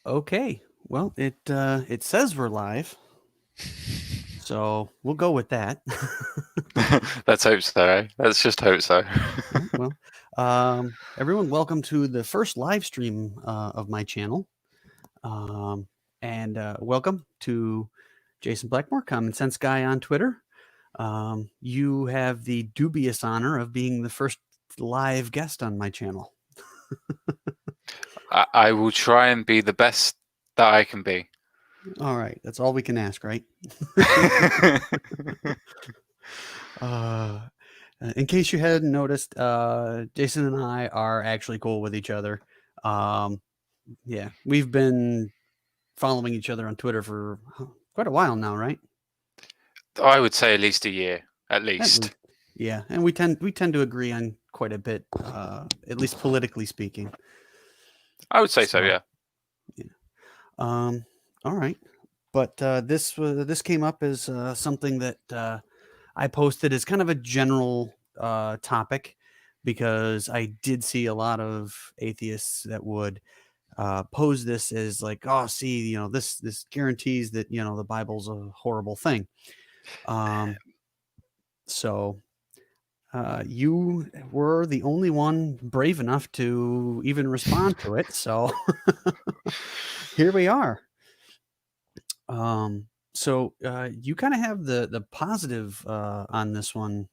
Okay. Well, it says we're live, so we'll go with that. Let's hope so. Let's just hope so. Yeah, well, everyone, welcome to the first live stream of my channel, um, and welcome to Jason Blackmore, Common Sense Guy on Twitter. You have the dubious honor of being the first live guest on my channel. I will try and be the best that I can be. All right, that's all we can ask, right? Uh, in case you hadn't noticed, Jason and I are actually cool with each other. Um, yeah, we've been following each other on Twitter for quite a while now, right? I would say at least a year, at At least. least, yeah, and we tend to agree on quite a bit, at least politically speaking. I would say so, So, yeah. yeah. Um, all right, but this came up as something that I posted as kind of a general topic because I did see a lot of atheists that would pose this as like, oh, see, this guarantees that the Bible's a horrible thing. Um, so you were the only one brave enough to even respond to it. So here we are. So you kind of have the positive on this one.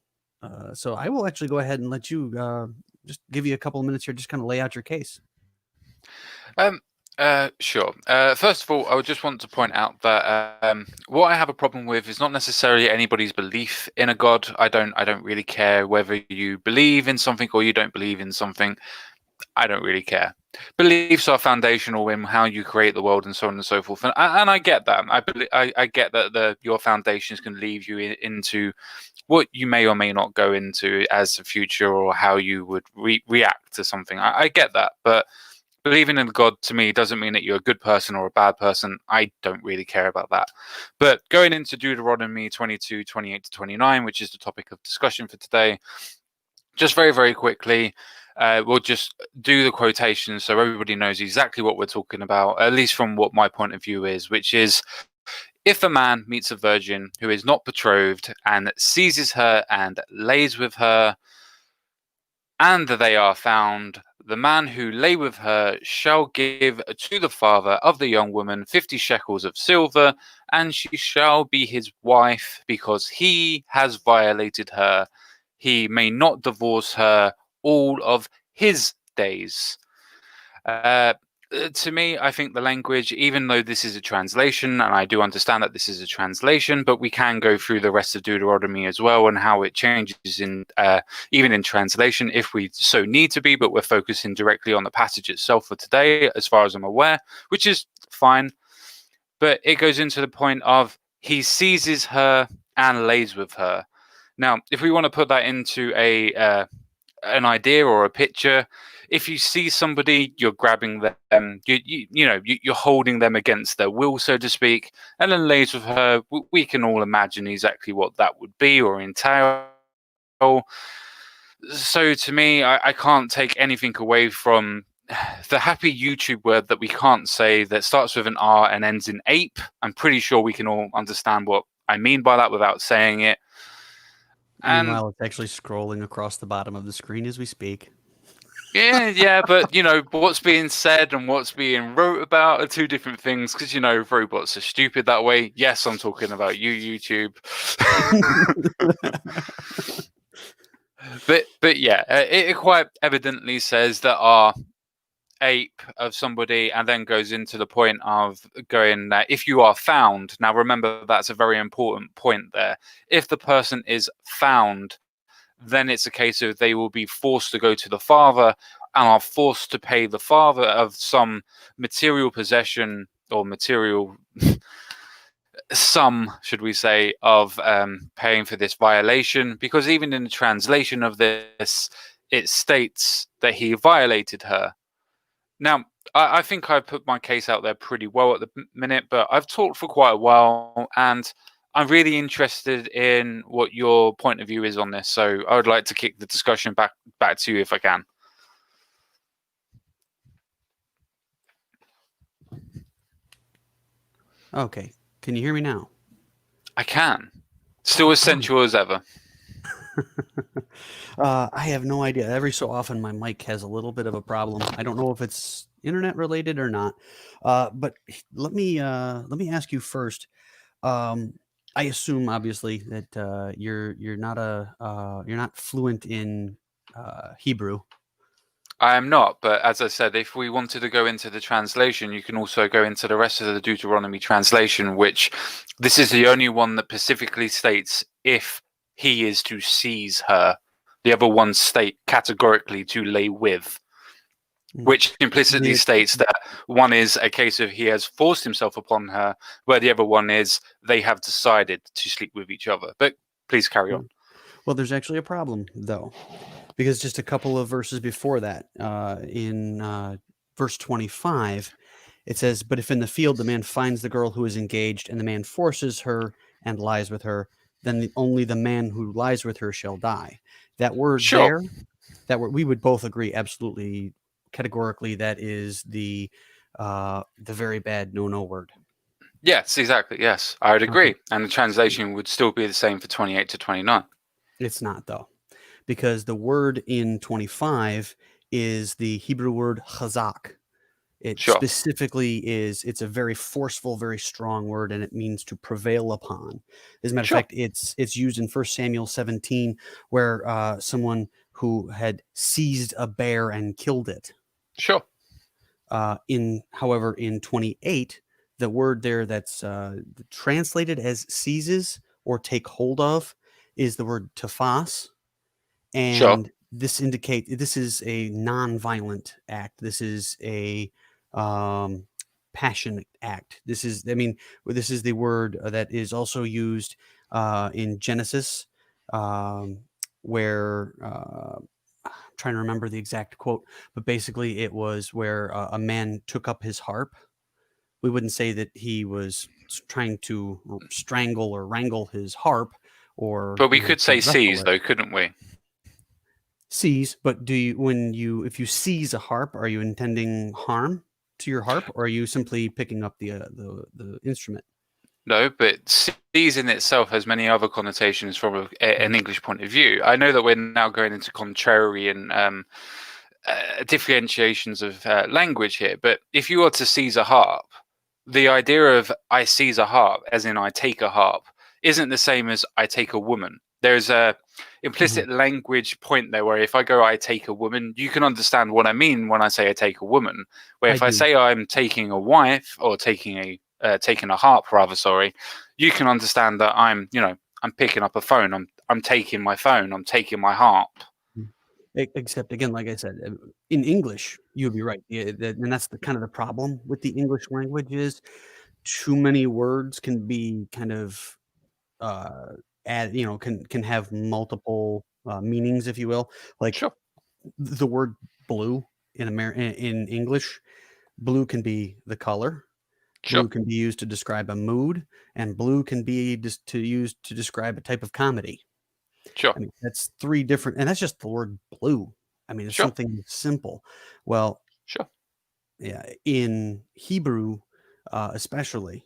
So I will actually go ahead and let you just give you a couple of minutes here, just kind of lay out your case. Um, sure. First of all, I would just want to point out that what I have a problem with is not necessarily anybody's belief in a god. I don't really care whether you believe in something or you don't believe in something. I don't really care. Beliefs are foundational in how you create the world and so on and so forth. And I get that. I get that your foundations can lead you into what you may or may not go into as a future or how you would react to something. I get that. But believing in God to me doesn't mean that you're a good person or a bad person. I don't really care about that. But going into Deuteronomy 22, 28 to 29, which is the topic of discussion for today, just very, very quickly, we'll just do the quotations so everybody knows exactly what we're talking about, at least from what my point of view is, which is if a man meets a virgin who is not betrothed and seizes her and lays with her, and they are found, the man who lay with her shall give to the father of the young woman 50 shekels of silver, and she shall be his wife because he has violated her. He may not divorce her all of his days. Uh, to me, I think the language, even though this is a translation, and I do understand that this is a translation, but we can go through the rest of Deuteronomy as well and how it changes in even in translation if we so need to be, but we're focusing directly on the passage itself for today, as far as I'm aware, which is fine. But it goes into the point of he seizes her and lays with her. Now, if we want to put that into an idea or a picture, if you see somebody, you're grabbing them, you're holding them against their will, so to speak, and then lays with her. We can all imagine exactly what that would be or entail. So to me, I can't take anything away from the happy YouTube word that we can't say that starts with an R and ends in ape. I'm pretty sure we can all understand what I mean by that without saying it. And Meanwhile, it's actually scrolling across the bottom of the screen as we speak. yeah, but what's being said and what's being wrote about are two different things because robots are stupid that way. Yes, I'm talking about you, YouTube. but yeah, it quite evidently says that our ape of somebody and then goes into the point of going that if you are found, now remember that's a very important point there. If the person is found, then it's a case of they will be forced to go to the father and are forced to pay the father of some material possession or material sum, should we say, of paying for this violation. Because even in the translation of this, it states that he violated her. Now, I think I put my case out there pretty well at the minute, but I've talked for quite a while and I'm really interested in what your point of view is on this. So I would like to kick the discussion back to you if I can. Okay. Can you hear me now? I can. Still Oh, as darn sensual as ever. it. I have no idea. Every so often, my mic has a little bit of a problem. I don't know if it's internet related or not. But let me ask you first. Um, I assume, obviously, that you're not fluent in Hebrew. I am not, but as I said, if we wanted to go into the translation, you can also go into the rest of the Deuteronomy translation, which this is the only one that specifically states if he is to seize her. The other ones state categorically to lay with, Mm. which implicitly The states that one is a case of he has forced himself upon her, where the other one is they have decided to sleep with each other. But please carry on. Well, there's actually a problem though, because just a couple of verses before that, in verse 25, it says, "But if in the field the man finds the girl who is engaged, and the man forces her and lies with her, then only the man who lies with her shall die." That word Sure. there, that word, we would both agree absolutely categorically that is the very bad no word. Yes, exactly. Yes, I would Okay, agree. And the translation would still be the same for 28 to 29. it's not though, because the word in 25 is the Hebrew word chazak. It Sure. specifically is, it's a very forceful, very strong word, and it means to prevail upon. As a matter of Sure. fact, it's used in 1 Samuel 17, where someone who had seized a bear and killed it. Sure. However, in 28, the word there that's translated as seizes or take hold of is the word tafas, Sure. and this is a non-violent act. This is a um, passionate act. This is the word that is also used in Genesis, um, where I'm trying to remember the exact quote, but basically it was where a man took up his harp. We wouldn't say that he was trying to strangle or wrangle his harp, or But we could to say wrestle seize, it. though, couldn't we? Seize, but do you when you if you seize a harp, are you intending harm to your harp, or are you simply picking up the instrument? No, but seize in itself has many other connotations from an Mhm. English point of view. I know that we're now going into contrarian differentiations of language here, but if you were to seize a harp, the idea of I seize a harp, as in I take a harp, isn't the same as I take a woman. There's a Mhm. implicit language point there where if I go I take a woman, you can understand what I mean when I say I take a woman. Where I if I do. say I'm taking a wife or taking a harp rather, sorry, you can understand that I'm picking up a phone. I'm taking my phone. I'm taking my harp. Mm. Except again, like I said, in English, you would be right. Yeah, and that's the kind of the problem with the English language is too many words can be kind of uh, can have multiple meanings, if you will. Like Sure, the word blue in English, blue can be the color. sure, Blue can be used to describe a mood, and blue can be just to use to describe a type of comedy. sure, I mean, that's 3 different, and that's just the word blue. I mean, it's sure, something simple. Well, sure. yeah, in Hebrew, especially,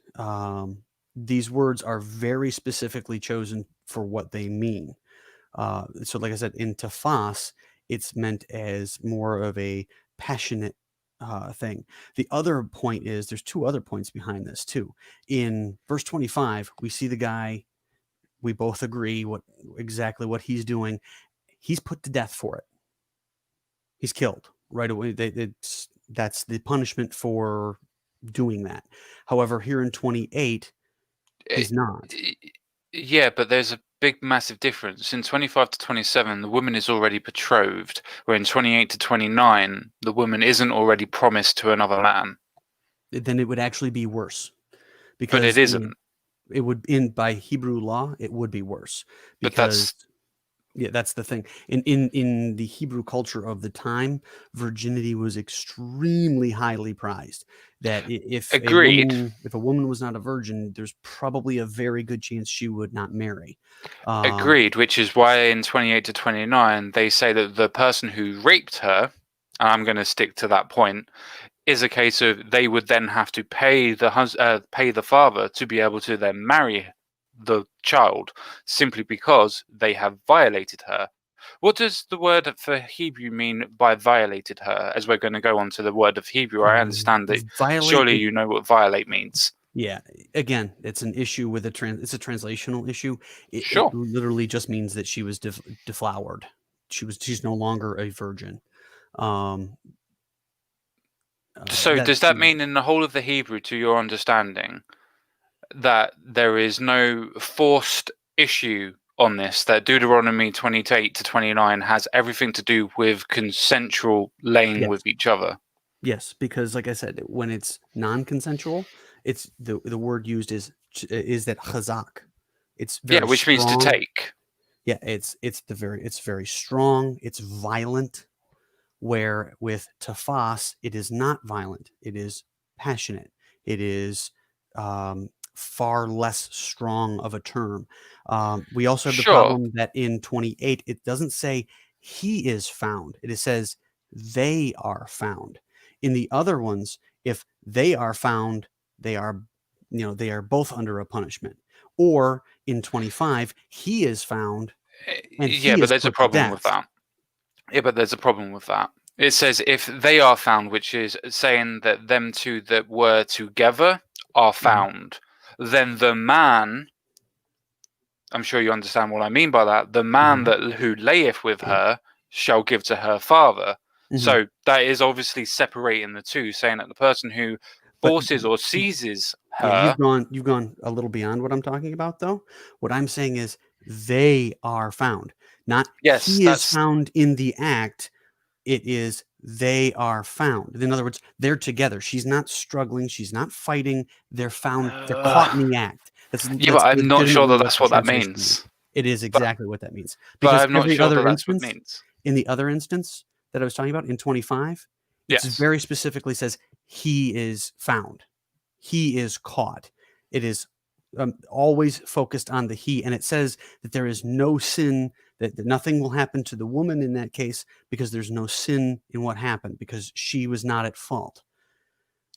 these words are very specifically chosen for what they mean. So like I said, in tafas, it's meant as more of a passionate thing. The other point is there's 2 other points behind this too. In verse 25, we see the guy, we both agree exactly what he's doing. He's put to death for it. He's killed right away. That's the punishment for doing that. However, here in 28, Eh, he's not. eh, Yeah, but there's a big, massive difference. In 25 to 27, the woman is already betrothed, where in 28 to 29, the woman isn't already promised to another man. Then it would actually be worse But it because isn't. it would, in by Hebrew law, it would be worse But because that's yeah, that's the thing. In the Hebrew culture of the time, virginity was extremely highly prized. That agreed. if a woman was not a virgin, there's probably a very good chance she would not marry. Um, Agreed, which is why in 28 to 29, they say that the person who raped her, and I'm going to stick to that point, is a case of they would then have to pay the father to be able to then marry the child, simply because they have violated her. What does the word for Hebrew mean by violated her? As we're going to go on to the word of Hebrew, I understand that Violate. surely you know what violate means. Yeah, again, it's an issue with it's a translational issue. It Sure. literally just means that she was deflowered. She's no longer a virgin. Um, So does that mean in the whole of the Hebrew, to your understanding, that there is no forced issue on this, that Deuteronomy 28 to 29 has everything to do with consensual laying yes, with each other? yes, because like I said, when it's non-consensual, it's the word used is that chazak. It's Yeah, very which means to strong. take. Yeah, it's very strong. It's violent. Where with tafas, it is not violent. It is passionate. It is far less strong of a term. We also have the Sure. problem that in 28, it doesn't say he is found. It says they are found. In the other ones, if they are found, they are, they are both under a punishment. Or in 25, he is found and Yeah, he but is there's a put to problem with death. that. Yeah, but there's a problem with that. It says if they are found, which is saying that them two that were together are Mhm. found, then the man, I'm sure you understand what I mean by that, the man Mhm. that who layeth with her shall give to her father. Mhm. So that is obviously separating the two, saying that the person who But forces or seizes yeah, her, you've gone a little beyond what I'm talking about, though. What I'm saying is they are found, not yes, he is that's found in the act. It is they are found. In other words, they're together. She's not struggling. She's not fighting. They're found. They're caught in the act. yeah, but I'm not sure Legitimately that what that's the what that translation means. means. It is But exactly what that means but because I'm not sure that that's what it means. in the other instance that I was talking about in 25, it's Yes. very specifically says he is found. He is caught. It is always focused on the he, and it says that there is no sin, that nothing will happen to the woman in that case because there's no sin in what happened because she was not at fault.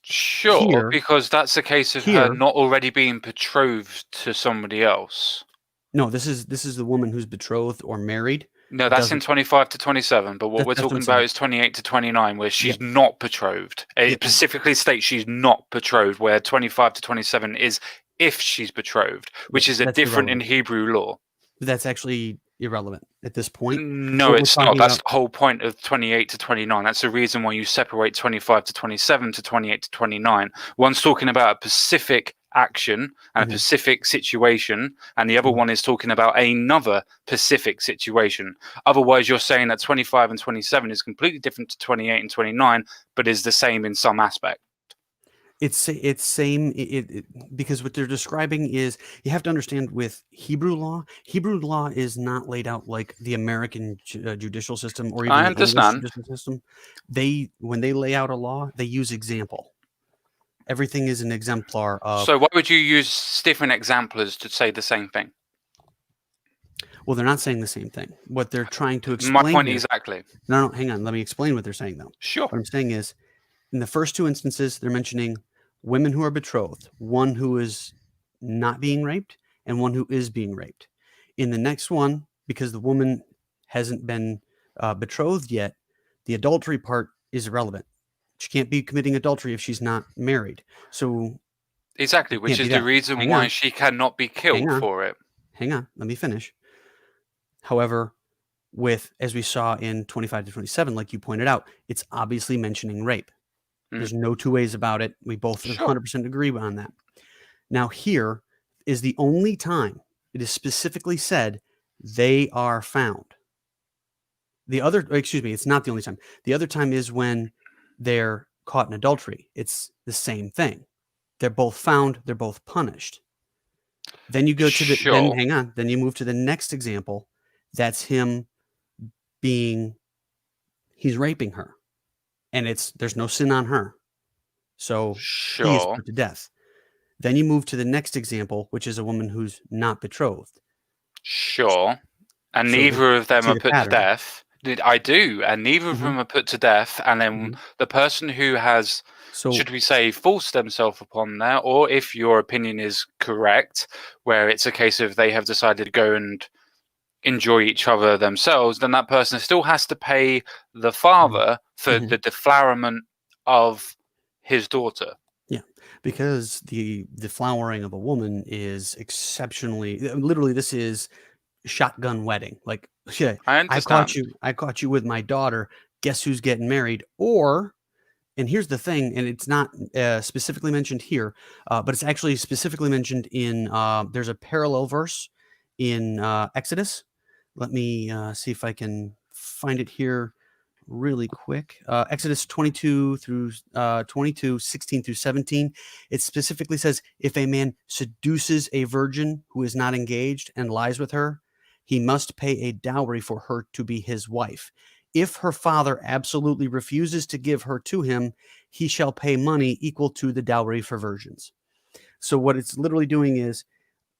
Sure, Here, because that's a case of her here, not already being betrothed to somebody else. no, this is the woman who's betrothed or married. No, It that's in doesn't. 25 to 27, but what we're That's what I'm talking about saying. is 28 to 29, where Yeah, she's not betrothed. yeah, It specifically states she's not betrothed, where 25 to 27 is if she's betrothed, yeah. which is a That's different in irrelevant. Hebrew law. That's actually irrelevant at this point. No, What we're it's not. talking That's about. the whole point of 28 to 29. That's the reason why you separate 25 to 27 to 28 to 29. One's talking about a specific action and a Mhm, specific situation, and the other mhm. one is talking about another specific situation. Otherwise, you're saying that 25 and 27 is completely different to 28 and 29, but is the same in some aspect. It's same because what they're describing is you have to understand with Hebrew law is not laid out like the American judicial system or even I the English understand. judicial system. When they lay out a law, they use example. Everything is an exemplar of. So, why would you use different examples to say the same thing? Well, they're not saying the same thing. What they're trying to My explain point here. exactly. No, no, hang on. Let me explain what they're saying though. Sure. What I'm saying is in the first two instances, they're mentioning women who are betrothed, one who is not being raped and one who is being raped. In the next one, because the woman hasn't been betrothed yet, the adultery part is irrelevant. She can't be committing adultery if she's not married. So Exactly, it which can't be is the that. reason Hang why on, she cannot be hang killed on, for it. hang on. Let me finish. However, with as we saw in 25 to 27, like you pointed out, it's obviously mentioning rape. Mm, There's no two ways about it. We both sure. 100% agree on that. Now, here is the only time it is specifically said they are found. The other, excuse me, it's not the only time. The other time is when they're caught in adultery. It's the same thing. They're both found, they're both punished. Then you go to then Sure. hang on, then you move to the next example. That's him being, he's raping her, and there's no sin on her. So he is Sure. put to death. Then you move to the next example, which is a woman who's not betrothed. Sure. And So neither of them see are the put to pattern. death. I do, and neither of Mhm, them are put to death. And then mhm. the person who has, So should we say, forced themselves upon that, or if your opinion is correct, where it's a case of they have decided to go and enjoy each other themselves, then that person still has to pay the mhm, father for mhm. the deflowerment of his daughter. Yeah, because the flowering of a woman is exceptionally literally, this is shotgun wedding. Like, yeah, I I understand. caught you with my daughter, guess who's getting married? Or and here's the thing, and it's not, specifically mentioned here, but it's actually specifically mentioned in, there's a parallel verse in, Exodus. Let me, see if I can find it here really quick. Exodus 22 through 22, 16 through 17. It specifically says, if a man seduces a virgin who is not engaged and lies with her, he must pay a dowry for her to be his wife. If her father absolutely refuses to give her to him, he shall pay money equal to the dowry for virgins. So what it's literally doing is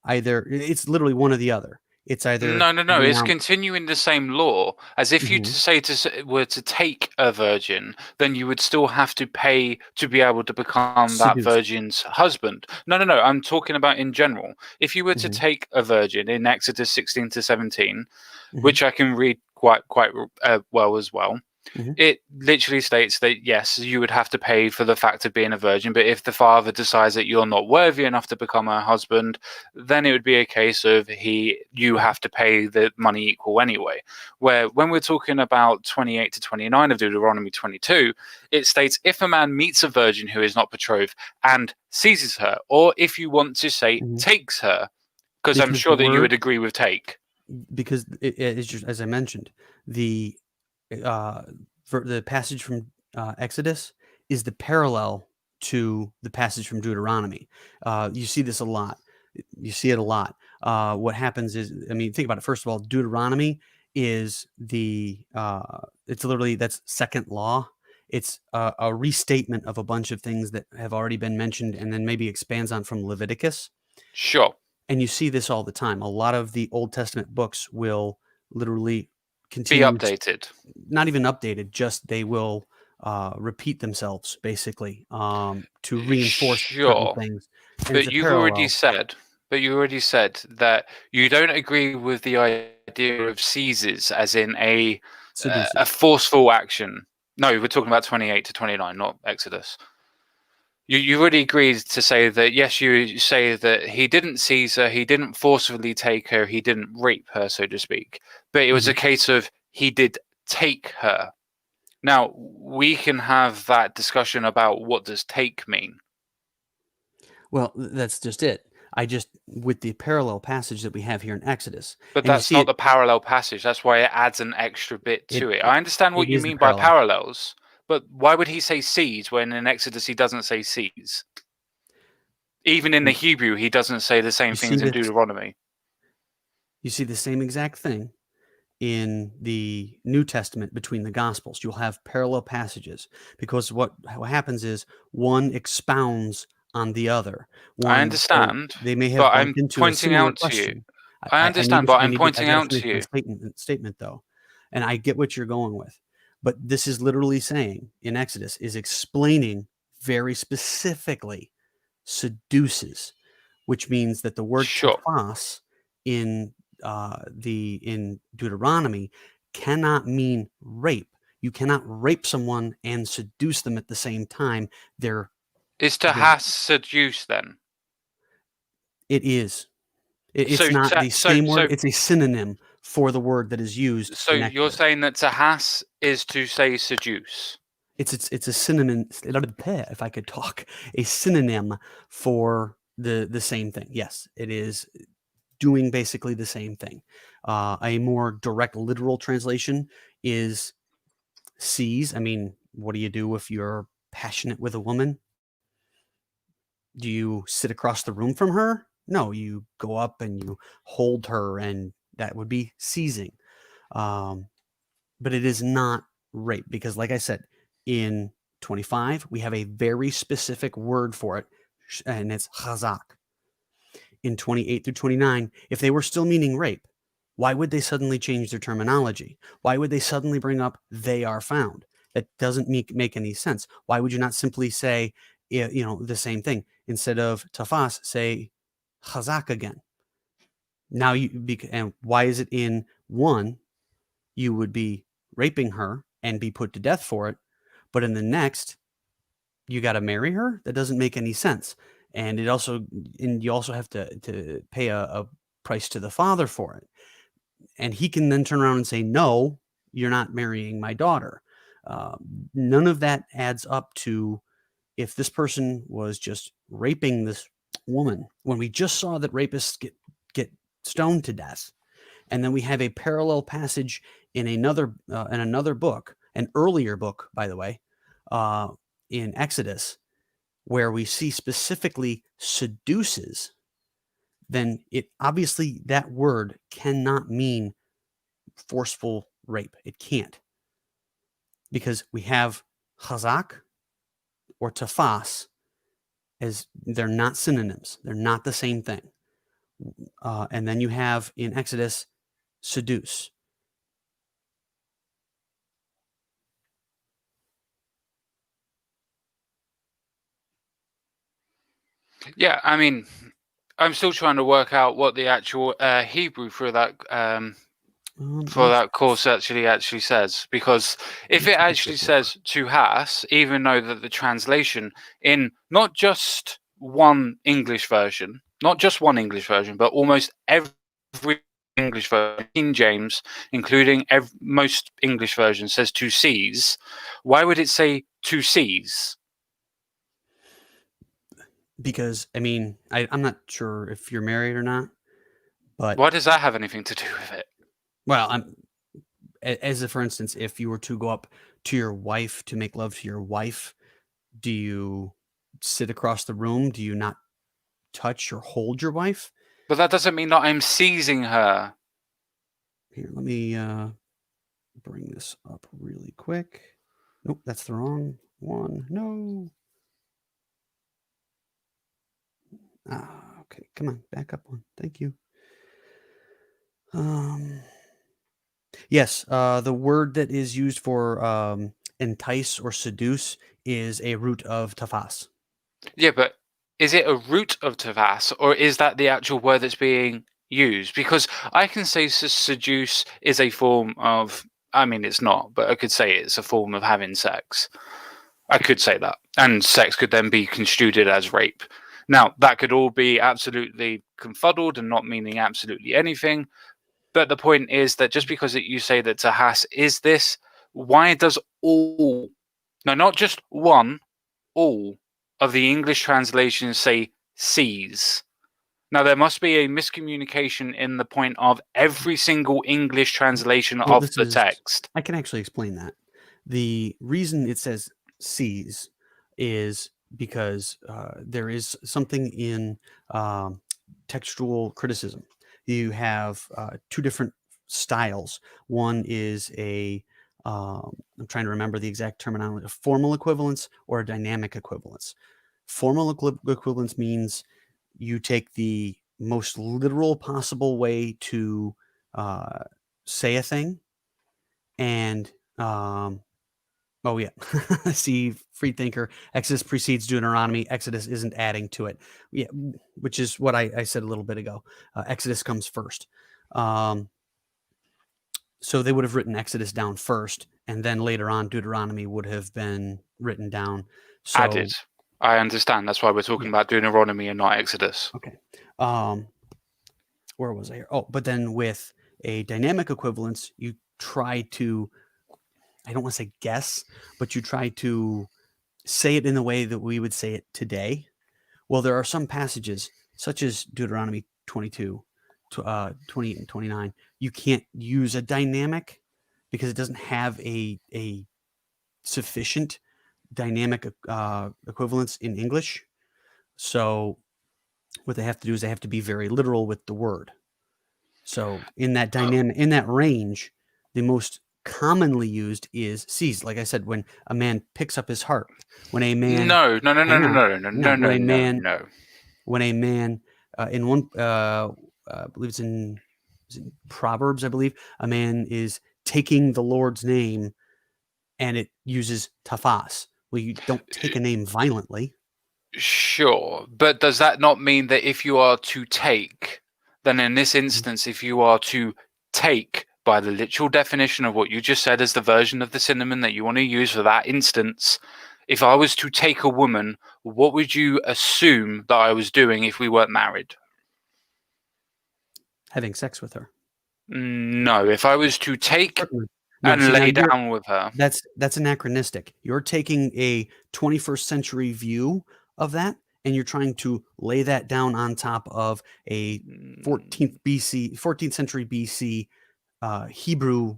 either it's literally one or the other. It's either No, no, no. you It's now continuing the same law. As if you to Mhm. say were to take a virgin, then you would still have to pay to be able to become that Seduce. virgin's husband. No, no, no. I'm talking about in general. If you were to Mhm. take a virgin in Exodus 16 to 17, Mhm. which I can read quite well as well, Mhm. it literally states that yes, you would have to pay for the fact of being a virgin, but if the father decides that you're not worthy enough to become her husband, then it would be a case of you have to pay the money equal anyway. Where when we're talking about 28 to 29 of Deuteronomy 22, it states if a man meets a virgin who is not betrothed and seizes her, or if you want to say Mhm. takes her, because I'm Because the sure that you word would agree with take. because it is just as I mentioned, the, uh, for the passage from, Exodus is the parallel to the passage from Deuteronomy. You see this a lot. You see it a lot. What happens is, I mean, think about it. First of all, Deuteronomy is it's literally that's second law. It's a restatement of a bunch of things that have already been mentioned and then maybe expands on from Leviticus. Sure. And you see this all the time. A lot of the Old Testament books will literally Be continue t updated. not even updated, just they will, repeat themselves basically, to reinforce certain Sure. things, and it's But a you've already parallel. said, but you already said that you don't agree with the idea of seizes as in a Seduces. forceful action. No, we're talking about 28 to 29, not Exodus. You already agreed to say that yes, you say that he didn't seize her, he didn't forcefully take her, he didn't rape her, so to speak. But it was a Mhm. case of he did take her. Now we can have that discussion about what does take mean. Well, that's just it. I just with the parallel passage that we have here in Exodus, But and you that's see not it the parallel passage. That's why it adds an extra bit it to it. it I understand what it you is the mean by parallel. parallels, but why would he say seeds when in Exodus he doesn't say seeds? Even in the W Hebrew, he doesn't say the same you see things in this Deuteronomy. you see the same exact thing in the New Testament between the Gospels. You'll have parallel passages because what happens is one expounds on the other. I One so understand, they may have but bumped I'm into a pointing similar out to you. question. I understand, but I I'm need to I pointing gotta out finish to my you. statement though, and I get what you're going with, but this is literally saying in Exodus is explaining very specifically seduces, which means that the word Sure. tafas in in Deuteronomy cannot mean rape. You cannot rape someone and seduce them at the same time. They're Is to they're has seduce then? it is. It's So, not to, the same word. so, It's a synonym for the word that is used so in you're Exodus. saying that to has is to say seduce? It's a synonym. If I could talk, a synonym for the same thing. Yes, it is doing basically the same thing. A more direct literal translation is sees. I mean, what do you do if you're passionate with a woman? Do you sit across the room from her? No, you go up and you hold her, and that would be seizing. Um, but it is not rape because, like I said, in 25, we have a very specific word for it, and it's chazak. In 28 through 29, if they were still meaning rape, Why would they suddenly change their terminology? Why would they suddenly bring up they are found? That doesn't make any sense. Why would you not simply say, the same thing? Instead of tafas, say chazak again. Now and why is it in one you would be raping her and be put to death for it, but in the next you got to marry her? That doesn't make any sense. And you also have to pay a price to the father for it. And he can then turn around and say, no, you're not marrying my daughter. Uh, None of that adds up to if this person was just raping this woman when we just saw that rapists get stoned to death. And then we have a parallel passage in another book, an earlier book, by the way, uh, in Exodus, where we see specifically seduces. Then it obviously that word cannot mean forceful rape. It can't, because we have chazak or tafas as they're not synonyms. They're not the same thing. And then you have in Exodus seduce. Yeah, I mean, I'm still trying to work out what the actual Hebrew for that course actually says, because if it actually says to has, even though that the translation in not just one English version, but almost every English version, King James, including most English versions, says to seize, why would it say to seize? Because I'm not sure if you're married or not, but Why does that have anything to do with it? well, for instance, if you were to go up to your wife to make love to your wife, do you sit across the room? Do you not touch or hold your wife? But that doesn't mean that I'm seizing her. Here, let me bring this up really quick. Nope, that's the wrong one. No. Okay, come on, back up one. Thank you. Yes, the word that is used for entice or seduce is a root of tafas. Yeah, but is it a root of tavas, or is that the actual word that's being used? Because I can say seduce is a form of, I mean, it's not, but I could say it's a form of having sex. I could say that. And sex could then be construed as rape. Now, that could all be absolutely confuddled and not meaning absolutely anything. But the point is that just because you say that tahas is this, why does all, no, not just one, all of the English translations say seize? Now, there must be a miscommunication in the point of every single English translation Well, of the text. I can actually explain that. The reason it says seize is because there is something in textual criticism. You have two different styles. One is I'm trying to remember the exact terminology, a formal equivalence or a dynamic equivalence. Formal equivalence means you take the most literal possible way to say a thing, and oh yeah, see, free thinker. Exodus precedes Deuteronomy. Exodus isn't adding to it. Yeah, which is what I said a little bit ago. Exodus comes first. So they would have written Exodus down first, and then later on Deuteronomy would have been written down. So Added. I understand. That's why we're talking about Deuteronomy and not Exodus. Okay. Where was I here? Oh, but then with a dynamic equivalence, you try to, I don't want to say guess, but you try to say it in the way that we would say it today. Well, there are some passages, such as Deuteronomy 22, 28 and 29. You can't use a dynamic because it doesn't have a sufficient dynamic equivalence in English. So what they have to do is they have to be very literal with the word. So in that range, the most commonly used is seize. Like I said, when a man picks up his harp, when a man No. when a man in one I believe it's in Proverbs, I believe, a man is taking the Lord's name, and it uses tafas. Well, you don't take a name violently. Sure, but does that not mean that if you are to take, then in this instance, if you are to take by the literal definition of what you just said as the version of the synonym that you want to use for that instance, if I was to take a woman, what would you assume that I was doing if we weren't married? Having sex with her. No, if I was to take Certainly. No, and see, now lay down with her. that's anachronistic. You're taking a 21st century view of that, and you're trying to lay that down on top of a 14th century BC Hebrew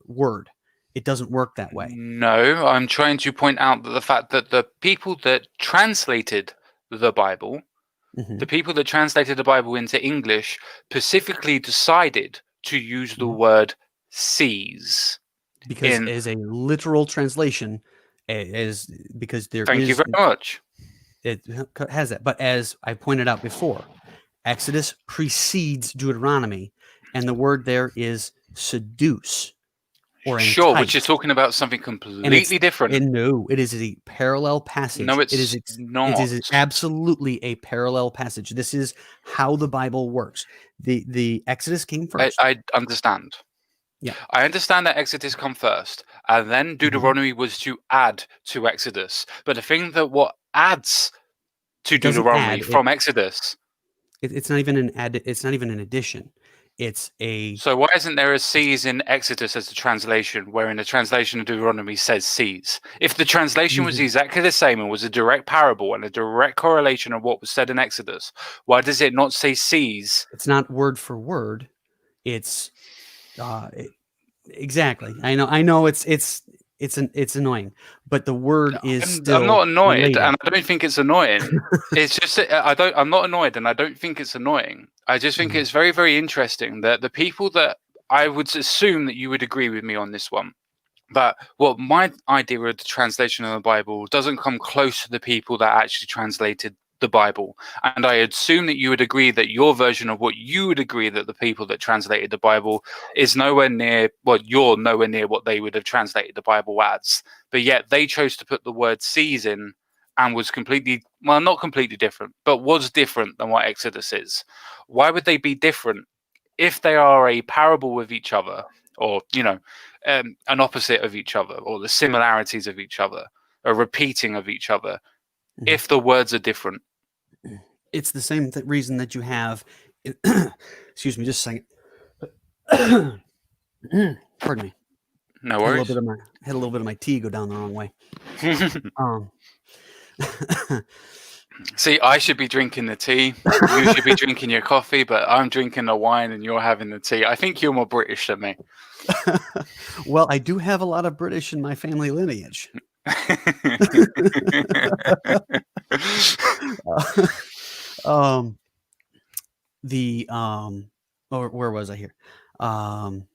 word. It doesn't work that way. No, I'm trying to point out that the fact that the people that translated the Bible, Mhm, the people that translated the Bible into English specifically decided to use the mhm. word seize Because in. as a literal translation, as because there Thank you is very much. it has that. But as I pointed out before, Exodus precedes Deuteronomy, and the word there is seduce or Sure, which is entice. talking about something And it's completely different. and no, it is a parallel No, passage. it's It not. is absolutely a parallel passage. This is how the Bible works. The Exodus came first. I understand. Yeah. I understand that Exodus come first, and then Mhm. Deuteronomy was to add to Exodus. But the thing that what adds to It doesn't Deuteronomy add it, from Exodus. it's not even an add, it's not even an addition. It's a So why isn't there a seas in Exodus as the translation, where in the translation of Deuteronomy says seas? If the translation was uses exactly the same and was a direct parable and a direct correlation of what was said in Exodus, why does it not say seas? it's not word for word. It's it, exactly. I know it's annoying, but the word is I'm still not annoyed, related. and I don't think it's annoying. It's just that I don't. I'm not annoyed, and I don't think it's annoying. I just think Mhm. it's very, very interesting that the people that I would assume that you would agree with me on this one. But what my idea of the translation of the Bible doesn't come close to the people that actually translated the Bible. And I assume that you would agree that your version of what you would agree that the people that translated the Bible is nowhere near what you're nowhere near what they would have translated the Bible as. But yet they chose to put the word seas in and was completely, well, not completely different, but was different than what Exodus is. Why would they be different if they are a parable with each other, or an opposite of each other, or the similarities of each other, a repeating of each other, Mhm. if the words are different? It's the same reason that you have. Excuse me, just a second. Pardon me. No Had a little bit worries. of my had a little bit of my tea go down the wrong way. Um, See, I should be drinking the tea. You should be drinking your coffee, but I'm drinking the wine and you're having the tea. I think you're more British than me. well, I do have a lot of British in my family lineage. um, or where was I here? Um,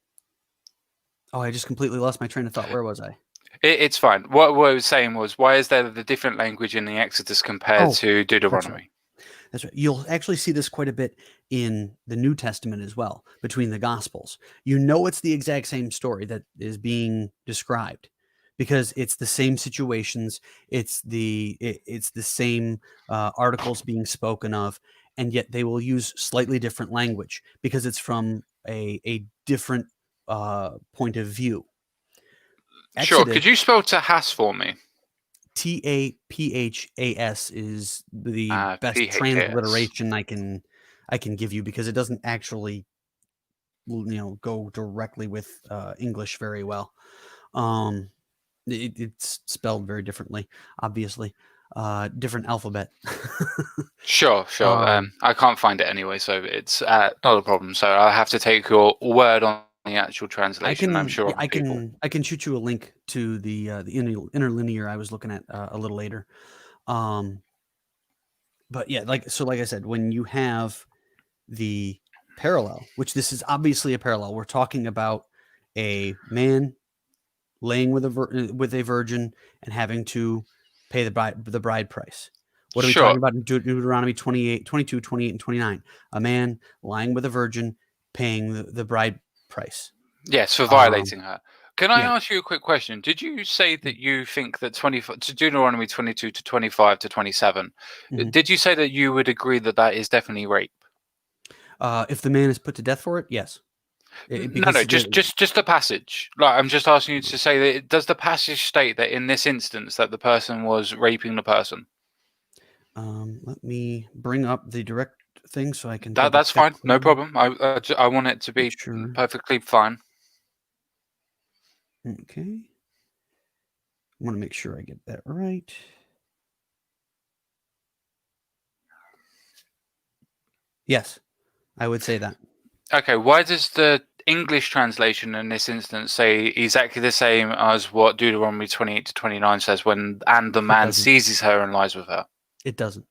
oh, I just completely lost my train of thought. Where was I? It's fine. What I was saying was, why is there the different language in the Exodus compared Oh, to that's right. Deuteronomy? That's right. You'll actually see this quite a bit in the New Testament as well, between the Gospels. You know, it's the exact same story that is being described because it's the same situations, it's the same articles being spoken of, and yet they will use slightly different language because it's from a different point of view. Sure. Exodus, Could you spell Tahas for me? Taphas is the best Phas. transliteration I can give you because it doesn't actually go directly with English very well. Um, it's spelled very differently, obviously. Different alphabet. Sure, sure. um, I can't find it anyway, so it's not a problem. So I'll have to take your word on the actual I translation. I'm can sure yeah, other people. I can shoot you a link to the interlinear I was looking at a little later. Um, but yeah, like I said, when you have the parallel, which this is obviously a parallel. We're talking about a man laying with with a virgin and having to pay the bride price. What are we Sure. talking about in Deuteronomy 28, 22, 28, and 29? A man lying with a virgin paying the bride price. Yes, for violating her. Can I yeah. ask you a quick question? Did you say that you think that to Deuteronomy 22 to 25 to 27, did you say that you would agree that that is definitely rape? If the man is put to death for it, yes. No, just the passage. Like, I'm just asking you to say that does the passage state that in this instance that the person was raping the person? Let me bring up the direct thing so I can That's double-check fine, for no you. problem. I want it to be Sure. perfectly fine. Okay. I want to make sure I get that right. Yes, I would say that. Okay, why does the English translation in this instance say exactly the same as what Deuteronomy 28 to 29 says when and the It man doesn't. seizes her and lies with her? It doesn't.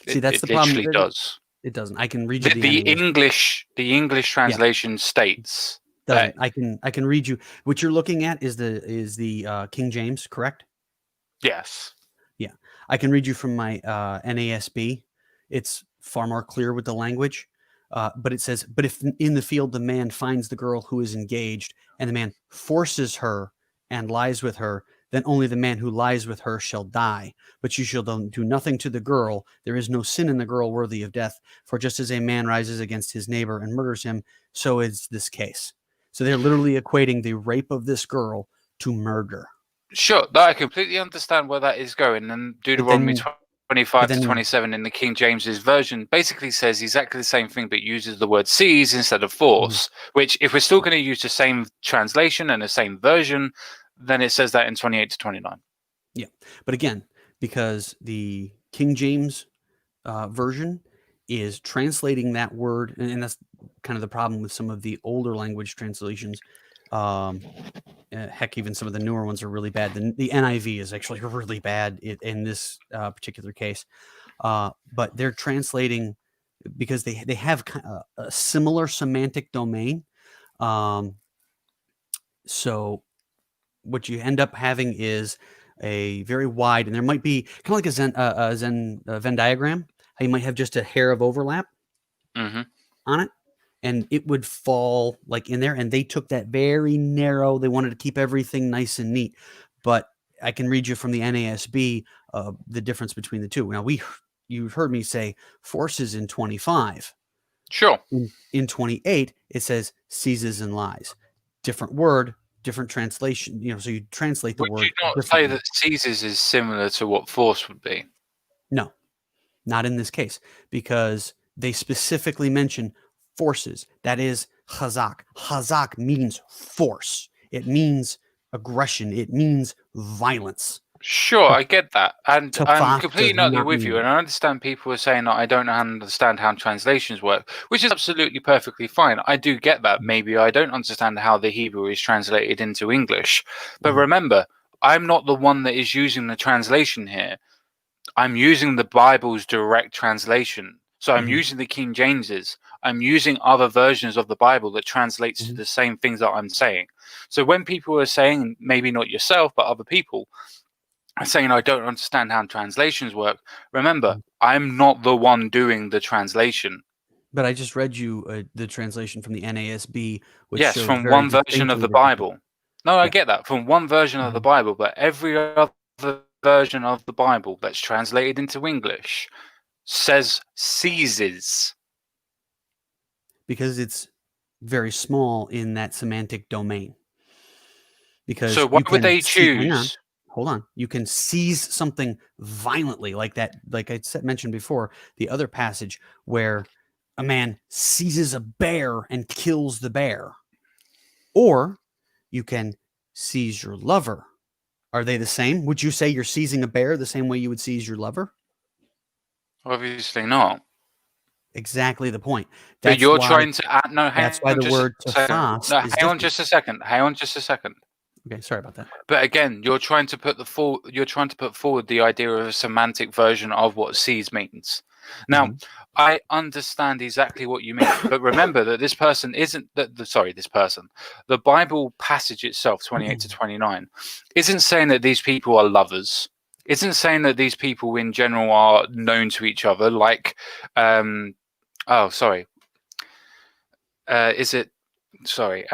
See, that's It the problem. literally does. It doesn't. I can read you the The NAS. English Yeah, translation states doesn't. that I can read you. What you're looking at is the King James, correct? yes. Yeah, I can read you from my NASB. It's far more clear with the language. But it says, but if in the field the man finds the girl who is engaged, and the man forces her and lies with her, then only the man who lies with her shall die. But you shall do nothing to the girl. There is no sin in the girl worthy of death. For just as a man rises against his neighbor and murders him, so is this case. So they're literally equating the rape of this girl to murder. Sure, I completely understand where that is going. And But Deuteronomy then, but 25 to then 27 in the King James's version basically says exactly the same thing, but uses the word seize instead of force, which if we're still going to use the same translation and the same version, then it says that in 28 to 29. Yeah. But again, because the King James version is translating that word, and that's kind of the problem with some of the older language translations. Heck, even some of the newer ones are really bad. The NIV is actually really bad in this particular case. But they're translating because they have a similar semantic domain. So what you end up having is a very wide, and there might be kind of like a Venn diagram. How you might have just a hair of overlap Mm-hmm. on it, and it would fall like in there. And they took that very narrow. They wanted to keep everything nice and neat. But I can read you from the NASB the difference between the two. Now you've heard me say forces in 25. Sure. In 28, it says seizes and lies. Different word, different translation. So you translate the Would you word not say differently. that seizes is similar to what force would be? No, not in this case, because they specifically mention forces. That is chazak. Chazak means force. It means aggression. It means violence. Sure, I get that. And I'm Tafas completely does totally not with mean you. that. And I understand people are saying that I don't understand how translations work, which is absolutely perfectly fine. I do get that. Maybe I don't understand how the Hebrew is translated into English. But Mhm. remember, I'm not the one that is using the translation here. I'm using the Bible's direct translation. So I'm Mhm. using the King James's. I'm using other versions of the Bible that translates to Mhm. the same things that I'm saying. So when people are saying, maybe not yourself, but other people, saying I don't understand how translations work. Remember, Mhm. I'm not the one doing the translation. But I just read you the translation from the NASB, which Yes, shows from very one version of distinctly the the difference. Bible. No, I Yeah. get that. From one version of the Mhm. Bible, but every other version of the Bible that's translated into English says seizes. Because it's very small in that semantic domain. So Because why you would can they see, hang on, choose? hold on. You can seize something violently, like that, like mentioned before, the other passage where a man seizes a bear and kills the bear. Or you can seize your lover. Are they the same? Would you say you're seizing a bear the same way you would seize your lover? Obviously not. Exactly the point. But That's you're why trying to add, no, that's hang why on the just a word second. tafas No, is hang on different. just a second. Hang on just a second. Okay, sorry about that. But again, you're trying to put forward the idea of a semantic version of what sees means. Now, Mhm. I understand exactly what you mean, but remember that this person isn't this person. The Bible passage itself, 28 to 29, isn't saying that these people are lovers. Isn't saying that these people in general are known to each other like oh sorry Is it? Sorry,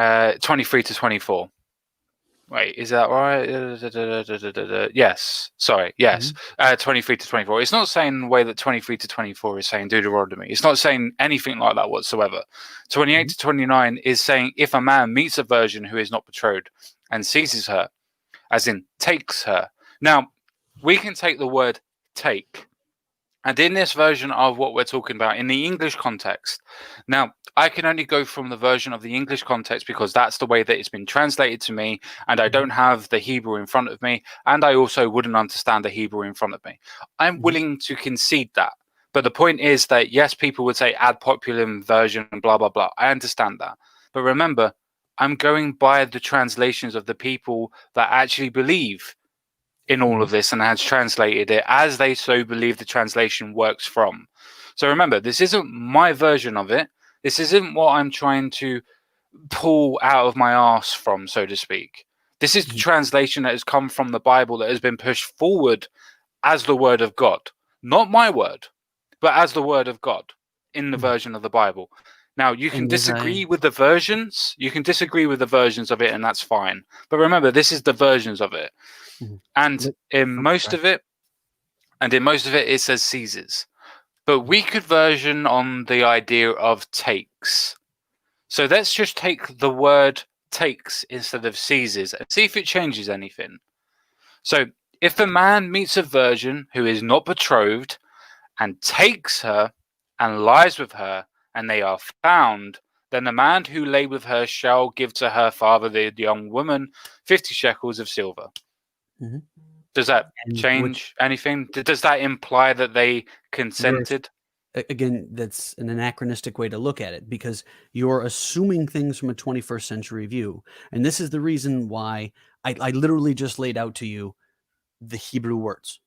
23 to 24. Wait, is that right? Yes. Sorry. Yes. 23 to 24. It's not saying the way that 23 to 24 is saying Deuteronomy. It's not saying anything like that whatsoever. 28 to 29 is saying if a man meets a virgin who is not betrothed and seizes her, as in takes her. Now, we can take the word take. And in this version of what we're talking about, in the English context, now I can only go from the version of the English context because that's the way that it's been translated to me, and I don't have the Hebrew in front of me, and I also wouldn't understand the Hebrew in front of me. I'm willing to concede that. But the point is that, yes, people would say ad populum version and blah, blah, blah. I understand that. But remember, I'm going by the translations of the people that actually believe in all of this and has translated it as they so believe the translation works from. So remember, this isn't my version of it. This isn't what I'm trying to pull out of my arse from, so to speak. This is the translation that has come from the Bible that has been pushed forward as the word of God. Not my word, but as the word of God in the version of the Bible. Now, you can disagree with the versions. You can disagree with the versions of it, and that's fine. But remember, this is the versions of it. And in most of it, it says seizes. But we could version on the idea of takes. So let's just take the word takes instead of seizes and see if it changes anything. So if a man meets a virgin who is not betrothed and takes her and lies with her, and they are found, then the man who lay with her shall give to her father the young woman 50 shekels of silver. Does that change anything? Does that imply that they consented? Again, that's an anachronistic way to look at it because you're assuming things from a 21st century view. And this is the reason why I literally just laid out to you the Hebrew words.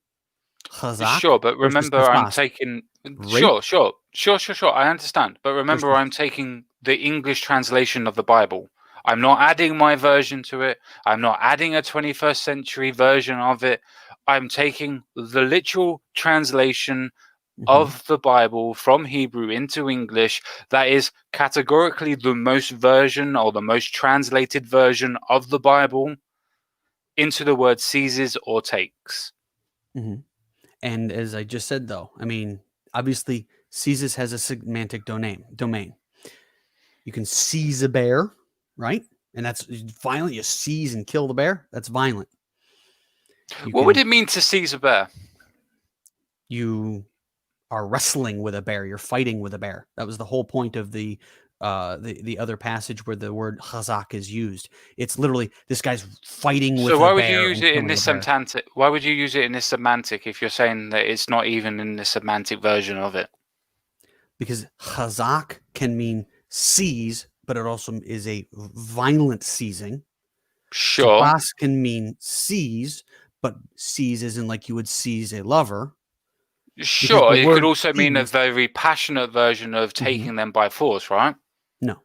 Chazak sure, but remember, I'm chazas. taking... Sure. I understand. But remember, I'm taking the English translation of the Bible. I'm not adding my version to it. I'm not adding a 21st century version of it. I'm taking the literal translation of the Bible from Hebrew into English that is categorically the most version or the most translated version of the Bible into the word seizes or takes. And as I just said, though, I mean, obviously, seizes has a semantic domain. You can seize a bear, right? And that's violent. You seize and kill the bear. That's violent. What would it mean to seize a bear? You are wrestling with a bear. You're fighting with a bear. That was the whole point of the other passage where the word chazak is used. It's literally this guy's fighting with a bear. So why would you use it in this semantic? Why would you use it in this semantic if you're saying that it's not even in the semantic version of it? Because chazak can mean seize, but it also is a violent seizing. Sure. Tabas can mean seize, but seize isn't like you would seize a lover. Sure, it could also mean a very passionate version of taking them by force, right? No.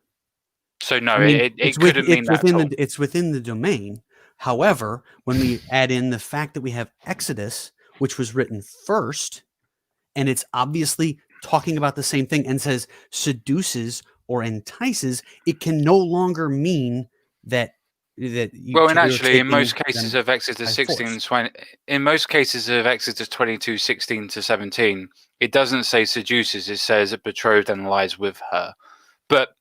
So no, it couldn't mean that at all. It's within the domain. However, when we add in the fact that we have Exodus, which was written first, and it's obviously talking about the same thing and says seduces or entices, it can no longer mean that well, and actually, in most cases of Exodus 16, in most cases of Exodus 22, 16 to 17, it doesn't say seduces, it says betrothed and lies with her. But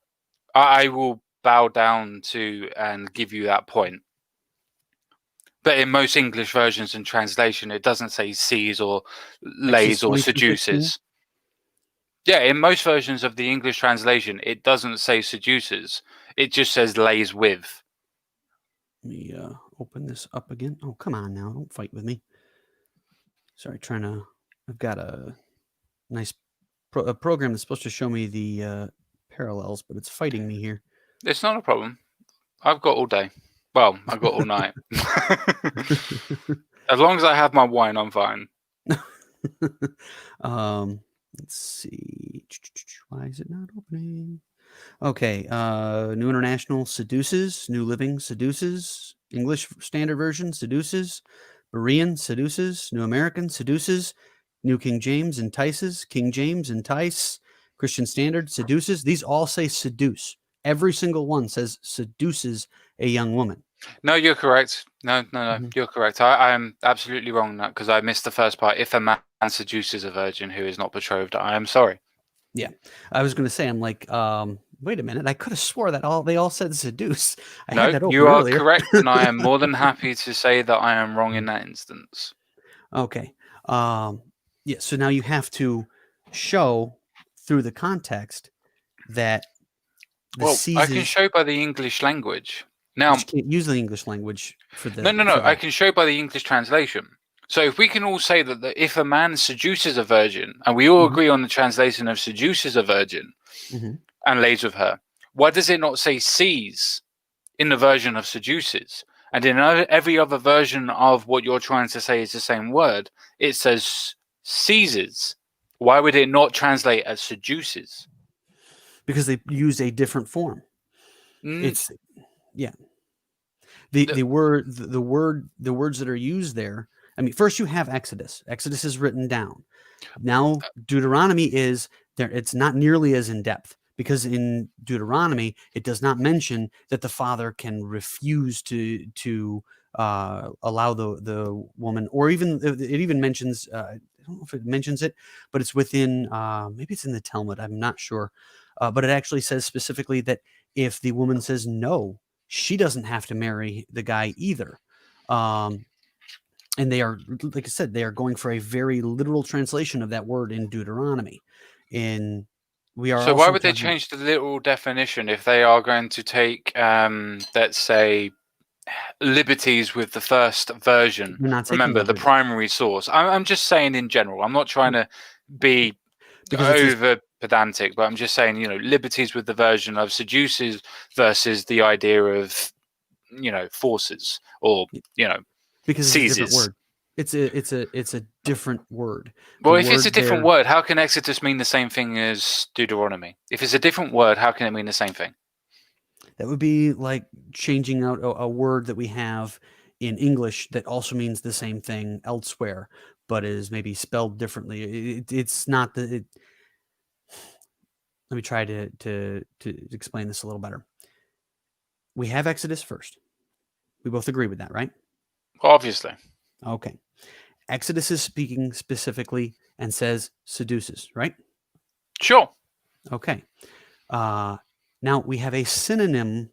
I will bow down to and give you that point. But in most English versions and translation, it doesn't say sees or lays or seduces. Yeah, in most versions of the English translation, it doesn't say seduces. It just says lays with. Let me open this up again. Oh, come on now. Don't fight with me. Sorry, I've got a nice a program that's supposed to show me the parallels, but it's fighting me here. It's not a problem. I've got all day. Well, I've got all night. As long as I have my wine, I'm fine. Let's see. Why is it not opening? Okay. New International seduces. New Living seduces. English Standard Version seduces. Berean seduces. New American seduces. New King James entices. King James entice. Christian Standard seduces. These all say seduce. Every single one says seduces a young woman. No, you're correct. No, Mhm. you're correct. I'm absolutely wrong now because I missed the first part. If a man seduces a virgin who is not betrothed, I am sorry. Yeah. I was gonna say, I'm like, wait a minute, I could have swore that they all said seduce. I had No, that open you are earlier. correct, and I am more than happy to say that I am wrong in that instance. Okay. Um, yeah, so now you have to show through the context that the Well, I can seizes, show by the English language. but you Now, can't use the English language for no, I that. can show by the English translation. So if we can all say that if a man seduces a virgin, and we all Mhm, agree on the translation of seduces a virgin mhm. and lays with her, why does it not say sees in the version of seduces? And in every other version of what you're trying to say is the same word, it says seizes. Why would it not translate as seduces? Because they use a different form. Mm, It's yeah. The words that are used there. I mean, first you have Exodus. Exodus is written down. Now Deuteronomy is there. It's not nearly as in depth because in Deuteronomy it does not mention that the father can refuse to allow the woman, or even it even mentions. I don't know if it mentions it, but it's within. Maybe it's in the Talmud. I'm not sure, but it actually says specifically that if the woman says no, she doesn't have to marry the guy either. Um, and they are, like I said, they are going for a very literal translation of that word in Deuteronomy. In we are so why also would they talking. change the literal definition if they are going to take, let's say, liberties with the first version? We're not taking Remember, the liberty primary source. I'm just saying in general. I'm not trying to be because it's a, over pedantic, but I'm just saying, liberties with the version of seduces versus the idea of, forces or, you know, because it's a different seizes. word. It's a different word. The Well, if it's a word different there, word, how can Exodus mean the same thing as Deuteronomy? If it's a different word, how can it mean the same thing? that would be like changing out a word that we have in English that also means the same thing elsewhere, but is maybe spelled differently. It's not the. Let me try to explain this a little better. We have Exodus first. We both agree with that, right? Obviously. Okay. Exodus is speaking specifically and says seduces, right? Sure. Okay. Uh, now we have a synonym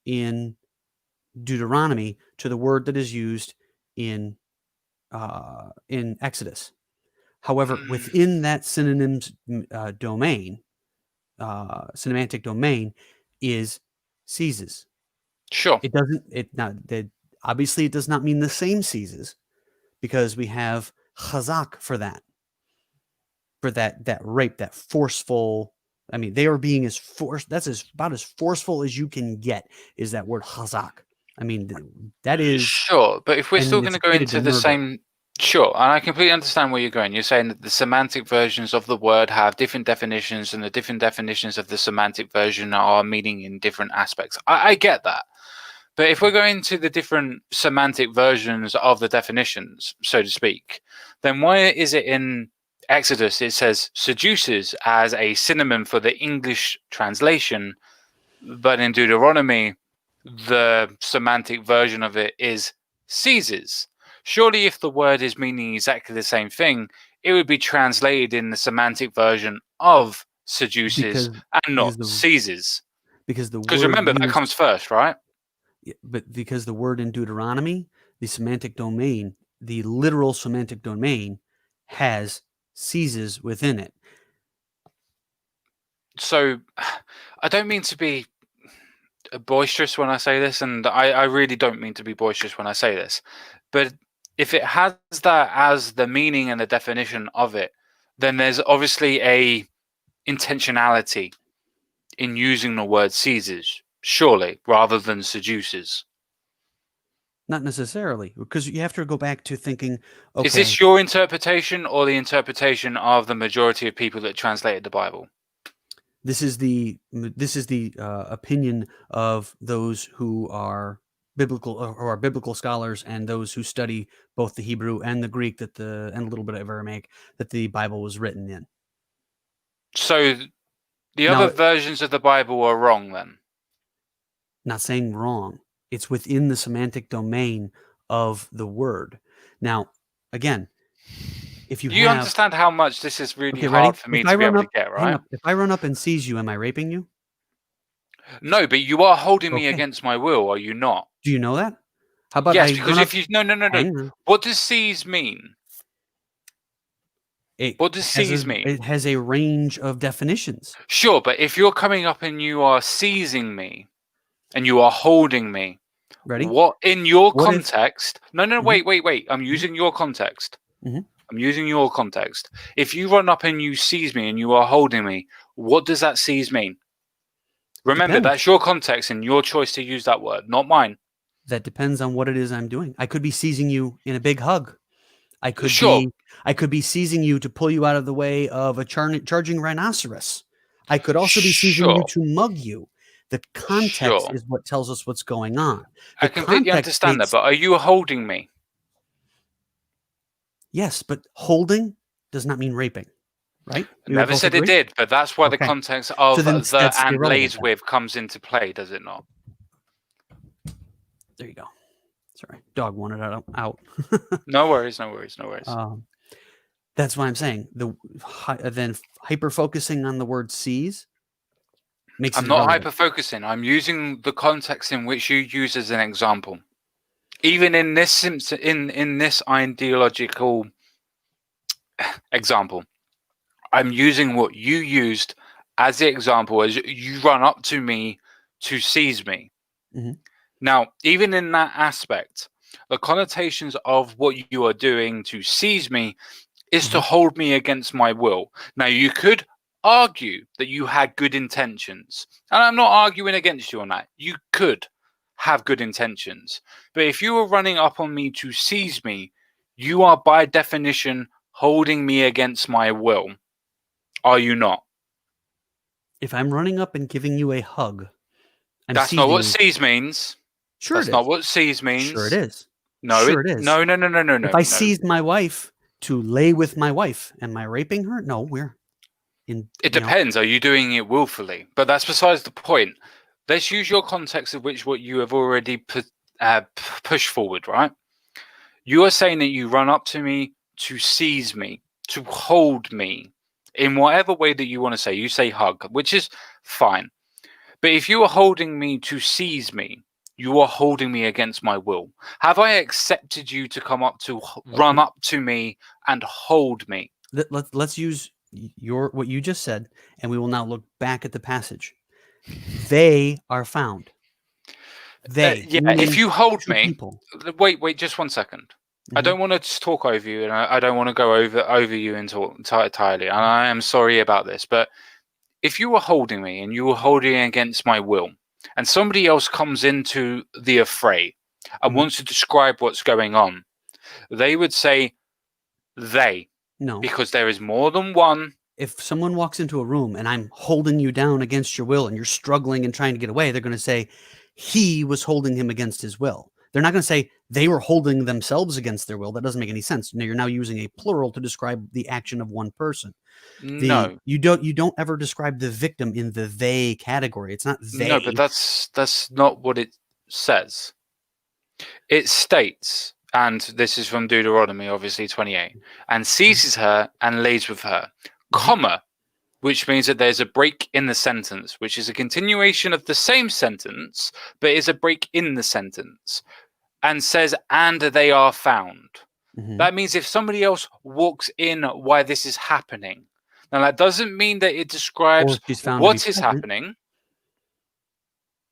in Deuteronomy to the word that is used in Exodus. However, Mm, within that synonyms domain, semantic domain, is seizes. sure. It doesn't. It not that obviously it does not mean the same seizes because we have chazak for that rape, that forceful. I mean, they are being as forced. That's about as forceful as you can get. Is that word chazak? I mean, that is, Sure. But if we're still and going it's to go equated to into the murder. same. Sure. And I completely understand where you're going. You're saying that the semantic versions of the word have different definitions, and the different definitions of the semantic version are meaning in different aspects. I get that. But if we're going to the different semantic versions of the definitions, so to speak, then why is it in Exodus it says seduces as a synonym for the English translation, but in Deuteronomy the semantic version of it is seizes? Surely, if the word is meaning exactly the same thing, it would be translated in the semantic version of seduces because and not because the seizes. because the Because word remember, that used, comes first, right? but because the word in Deuteronomy, the semantic domain, the literal semantic domain, has seizes within it. So I don't mean to be boisterous when I say this, and I really don't mean to be boisterous when I say this, but if it has that as the meaning and the definition of it, then there's obviously a intentionality in using the word seizes, surely, rather than seduces. Not necessarily, because you have to go back to thinking, Is okay, this your interpretation or the interpretation of the majority of people that translated the Bible? this is the opinion of those who are biblical scholars and those who study both the Hebrew and the Greek and a little bit of Aramaic that the Bible was written in. So The Now, other versions of the Bible are wrong then. not saying wrong. It's within the semantic domain of the word. Now, again, if you You have understand how much this is really okay, ready? hard for If me I to be run able to up, get, hang right? up. If I run up and seize you, am I raping you? No, but you are holding me Okay. against my will, are you not? Do you know that? How about Yes, I because run up? if you no. Hang on. What does seize mean? What does seize mean? It has a range of definitions. Sure, but if you're coming up and you are seizing me and you are holding me, Ready? what in your What if? context? No, Mhm, wait. I'm mhm, using your context. mhm. I'm using your context. If you run up and you seize me and you are holding me, what does that seize mean? Remember, Depends. that's your context and your choice to use that word, not mine. That depends on what it is I'm doing. I could be seizing you in a big hug. I could Sure, be I could be seizing you to pull you out of the way of a charging rhinoceros. I could also be seizing you sure, to mug you. The context sure. is what tells us what's going on. I The completely context understand that, states, but are you holding me? yes, but holding does not mean raping, right? We would Never both said it agree? did, but that's why the Okay. context So of then the that's and irrelevant lays then. with comes into play, does it not? There you go. Sorry. Dog wanted out. No worries, no worries, no worries. Um, that's why I'm saying then hyper focusing on the word seize makes I'm it not irrelevant. hyper focusing. I'm using the context in which you use as an example. Even in this in this ideological example, I'm using what you used as the example as you run up to me to seize me. Mhm, Now, even in that aspect, the connotations of what you are doing to seize me is to mhm. hold me against my will. Now, you could argue that you had good intentions, and I'm not arguing against you on that. You could have good intentions, but if you were running up on me to seize me, you are by definition holding me against my will. Are you not? If I'm running up and giving you a hug, I'm That's not what seizing you. seize means. Sure it That's not is. what seize Sure it means. is. No, Sure it is. If I no. seized my wife to lay with my wife, am I raping her? No, we're in, It depends. Are you doing it willfully? But that's besides the point. Let's use your context of which what you have already pushed forward, right? You are saying that you run up to me to seize me, to hold me in whatever way that you want to say. You say hug, which is fine. But if you are holding me to seize me, you are holding me against my will. Have I accepted you to come up to run up to me and hold me? let's use your what you just said, and we will now look back at the passage. They are found. They, Yeah, if meaning you hold two me, people. wait, just 1 second. I Mhm. don't want to talk over you, and I don't want to go over you entirely. And I am sorry about this, but if you were holding me and you were holding against my will, and somebody else comes into the affray and Mhm. wants to describe what's going on, they would say they, No. because there is more than one. If someone walks into a room and I'm holding you down against your will and you're struggling and trying to get away, they're going to say he was holding him against his will. They're not going to say they were holding themselves against their will. That doesn't make any sense. No, you're now using a plural to describe the action of one person. The No, you don't ever describe the victim in the they category. It's not no, but they. that's not what it says. It states, and this is from Deuteronomy, obviously 28, and Mhm, seizes her and lays with her, mhm, comma, which means that there's a break in the sentence, which is a continuation of the same sentence, but is a break in the sentence, and says, and they are found. mhm. That means if somebody else walks in why this is happening. Now, that doesn't mean that it Or describes she's found to be what is pregnant, happening.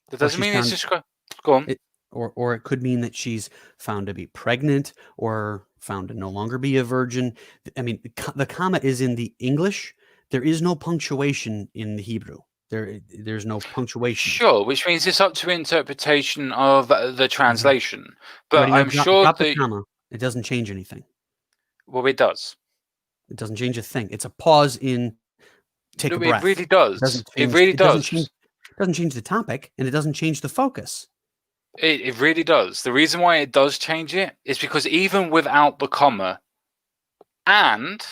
That or doesn't she's mean it's found described. Go on. it, or it could mean that she's found to be pregnant or found to no longer be a virgin. I mean, the comma is in the English. There is no punctuation in the Hebrew. There's no punctuation. Sure, which means it's up to interpretation of the Mhm. translation. But Ready now? I'm sure Drop the that, comma. It doesn't change anything. well, it does. It doesn't change a thing. It's a pause in take a No, it breath. really It does. doesn't It change. really It doesn't change. does. It doesn't change the topic, and it doesn't change the focus. It really does. The reason why it does change it is because even without the comma, and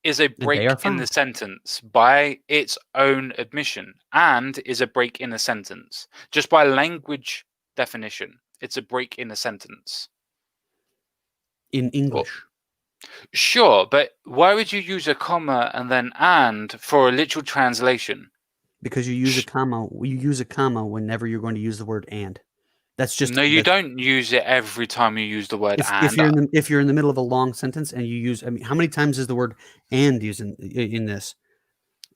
is a And they break are in the found. sentence by its own admission. And is a break in a sentence. Just by language definition, it's a break in a sentence. In Well, English. sure, but why would you use a comma and then and for a literal translation? Because you use a comma. You use a comma whenever you're going to use the word and. That's just No, you that's don't use it every time you use the word if and. you're in the middle of a long sentence and you use. I mean, how many times is the word and used in this?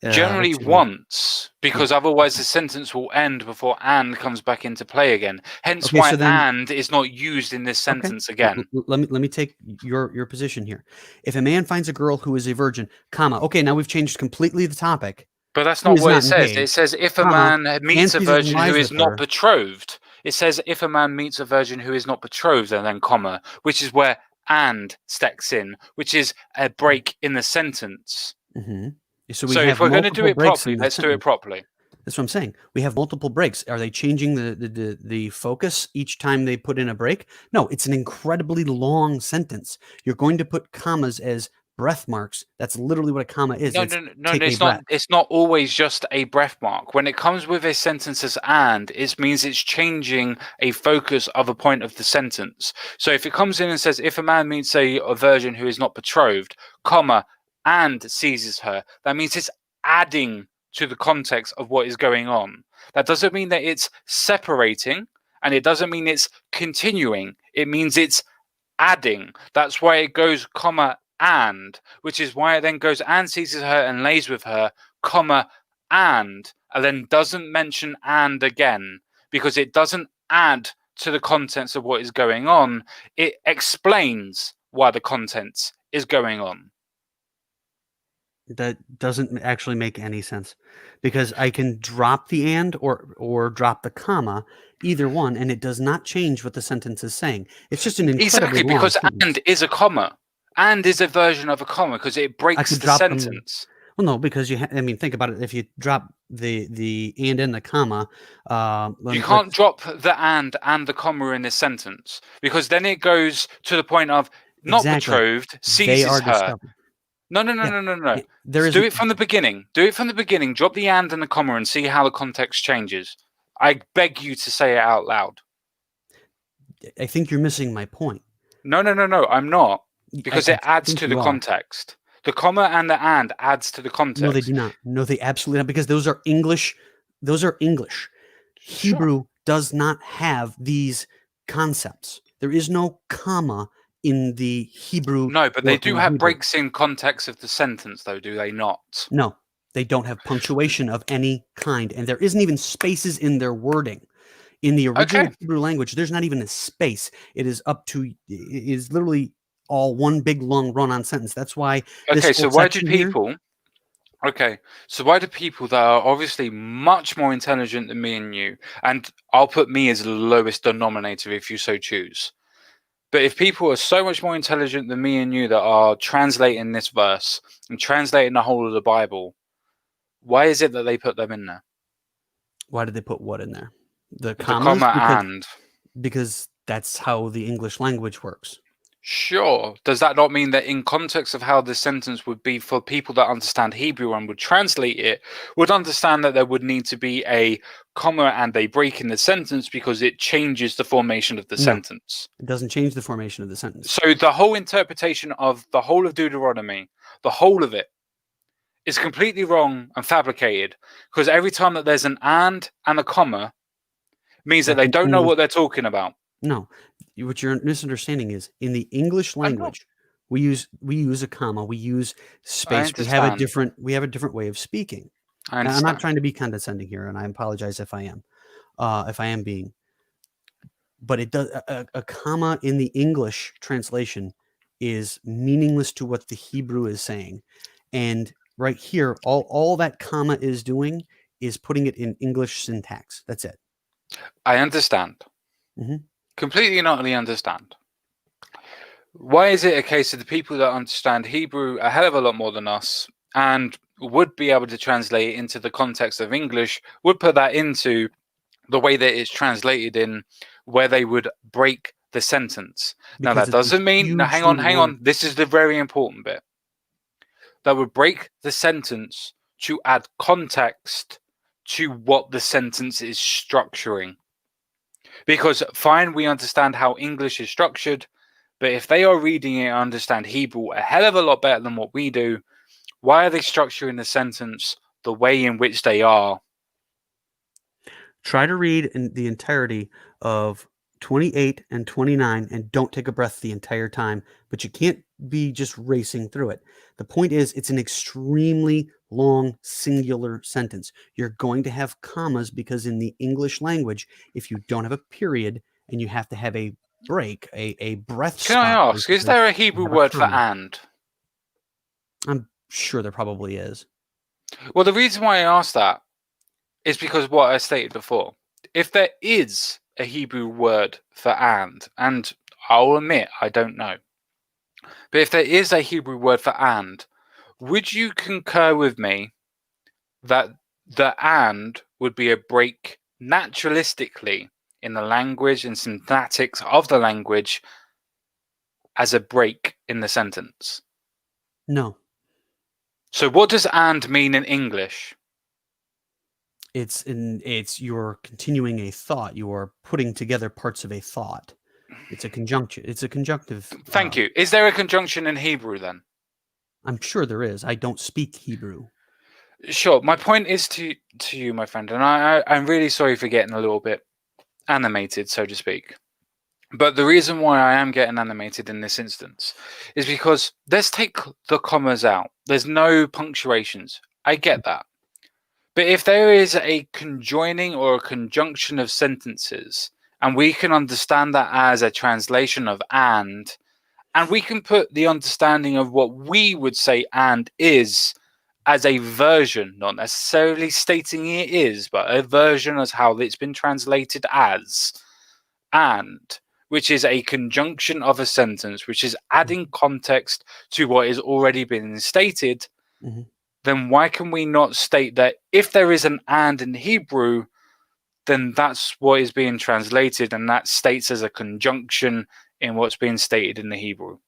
Generally Let's see here. once, Yeah. because otherwise the sentence will end before and comes back into play again. Hence Okay. why So then, and is not used in this okay. sentence again. Let me take your position here. If a man finds a girl who is a virgin, comma. Okay. Now we've changed completely the topic. But that's Who not is what it not says. It engaged, says if a comma, man and meets a sees and virgin who lies is with not her. betrothed. It says if a man meets a virgin who is not betrothed, and then comma, which is where and stacks in, which is a break in the sentence. Hmm. So we So if have we're going to do multiple it breaks properly, in the let's do it sentence. properly. That's what I'm saying. We have multiple breaks. Are they changing the focus each time they put in a break? No, it's an incredibly long sentence. You're going to put commas as breath marks. That's literally what a comma is. No, It's no, no, take no, a it's not. breath. It's not always just a breath mark. When it comes with a sentence as and, it means it's changing a focus of a point of the sentence. So if it comes in and says, if a man meets a virgin who is not betrothed, comma, and seizes her, that means it's adding to the context of what is going on. That doesn't mean that it's separating, and it doesn't mean it's continuing. It means it's adding. That's why it goes comma and, which is why it then goes and seizes her and lays with her, comma and then doesn't mention and again because it doesn't add to the contents of what is going on. It explains why the contents is going on. That doesn't actually make any sense because I can drop the and or drop the comma, either one, and it does not change what the sentence is saying. It's just an incredibly Exactly, long because sentence. and is a comma. And is a version of a comma because it I breaks could the drop them. sentence. Well, no, because I mean, think about it. If you drop the and in the comma, You let's can't drop the and the comma in this sentence because then it goes to the point of not exactly. betrothed, They seizes are her. discovered. No, no, no, Yeah, no, no, no. there Do isn't. it from the beginning. Do it from the beginning. Drop the and the comma and see how the context changes. I beg you to say it out loud. I think you're missing my point. No, no, no, no. I'm not because I it adds think to the you are. context. The comma and the and adds to the No, they context. do not. No, they absolutely not. Because those are English. Those are English. Sure. Hebrew does not have these concepts. There is no comma in the Hebrew No, but they or do in have Hebrew. breaks in context of the sentence, though, do they not? No, they don't have punctuation of any kind, and there isn't even spaces in their wording. In the Okay. original Hebrew language, there's not even a space. It is up to it is literally all one big long run-on sentence. That's why this Okay. whole So why do section here. people? Okay, so why do people that are obviously much more intelligent than me and you, and I'll put me as the lowest denominator if you so choose, but if people are so much more intelligent than me and you that are translating this verse and translating the whole of the Bible, why is it that they put them in there? Why did they put what in there? The The commas? comma and. Because that's how the English language works. Sure. Does that not mean that in context of how this sentence would be for people that understand Hebrew and would translate it, would understand that there would need to be a comma and a break in the sentence because it changes the formation of the No, sentence? it doesn't change the formation of the sentence. So the whole interpretation of the whole of Deuteronomy, the whole of it, is completely wrong and fabricated because every time that there's an and a comma means that That's they an don't know English. what they're talking about. No, what you're misunderstanding is in the English I know. language, we use a comma, we use I space. understand. We have a different way of speaking. I And I'm not understand. trying to be condescending here, and I apologize if I am being. But it does a comma in the English translation is meaningless to what the Hebrew is saying, and right here, all that comma is doing is putting it in English syntax. That's it. I understand. Mhm. Completely and utterly understand. Why is it a case of the people that understand Hebrew a hell of a lot more than us and would be able to translate it into the context of English, would put that into the way that it's translated in where they would break the sentence? Now, Because that it's a doesn't mean, now hugely hang long. on, this is the very important bit. that would break the sentence to add context to what the sentence is structuring. Because fine, we understand how English is structured, but if they are reading it and understand Hebrew a hell of a lot better than what we do, why are they structuring the sentence the way in which they are? Try to read in the entirety of 28 and 29 and don't take a breath the entire time, but you can't be just racing through it. The point is, it's an extremely long singular sentence. You're going to have commas because in the English language, if you don't have a period and you have to have a break, a breath Can I spot, ask, is basically, there a you Hebrew have a word for comma. and? I'm sure there probably is. Well, the reason why I asked that is because what I stated before. If there is a Hebrew word for and I'll admit I don't know, but if there is a Hebrew word for and, would you concur with me that the and would be a break naturalistically in the language and syntactics of the language as a break in the sentence? No, So what does and mean in English? it's you're continuing a thought. You are putting together parts of a thought. It's a conjunction. It's a conjunctive. Thank you. Is there a conjunction in Hebrew then? I'm sure there is. I don't speak Hebrew. Sure. My point is to you, my friend, and I'm really sorry for getting a little bit animated, so to speak. But the reason why I am getting animated in this instance is because let's take the commas out. There's no punctuations. I get that. But if there is a conjoining or a conjunction of sentences, and we can understand that as a translation of and we can put the understanding of what we would say and is as a version, not necessarily stating it is, but a version as how it's been translated as, and which is a conjunction of a sentence, which is adding context to what is already been stated, Mm-hmm. then why can we not state that if there is an and in Hebrew, then that's what is being translated, and that states as a conjunction in what's being stated in the Hebrew?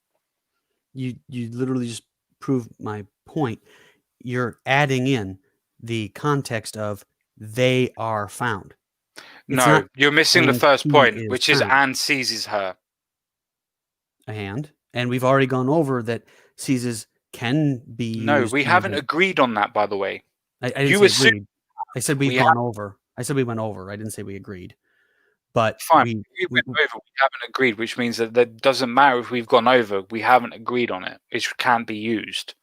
You literally just proved my point. You're adding in the context of they are found. It's No, not you're missing the and first he point, is which is found. and seizes her. And we've already gone over that seizes can be No, used we haven't either. agreed on that, by the way. I didn't You say assume agreed. I said we've we have. gone over. I said we went over. I didn't say we agreed. But Fine. we We went over. We haven't agreed, which means that that doesn't matter if we've gone over. We haven't agreed on it. It can't be used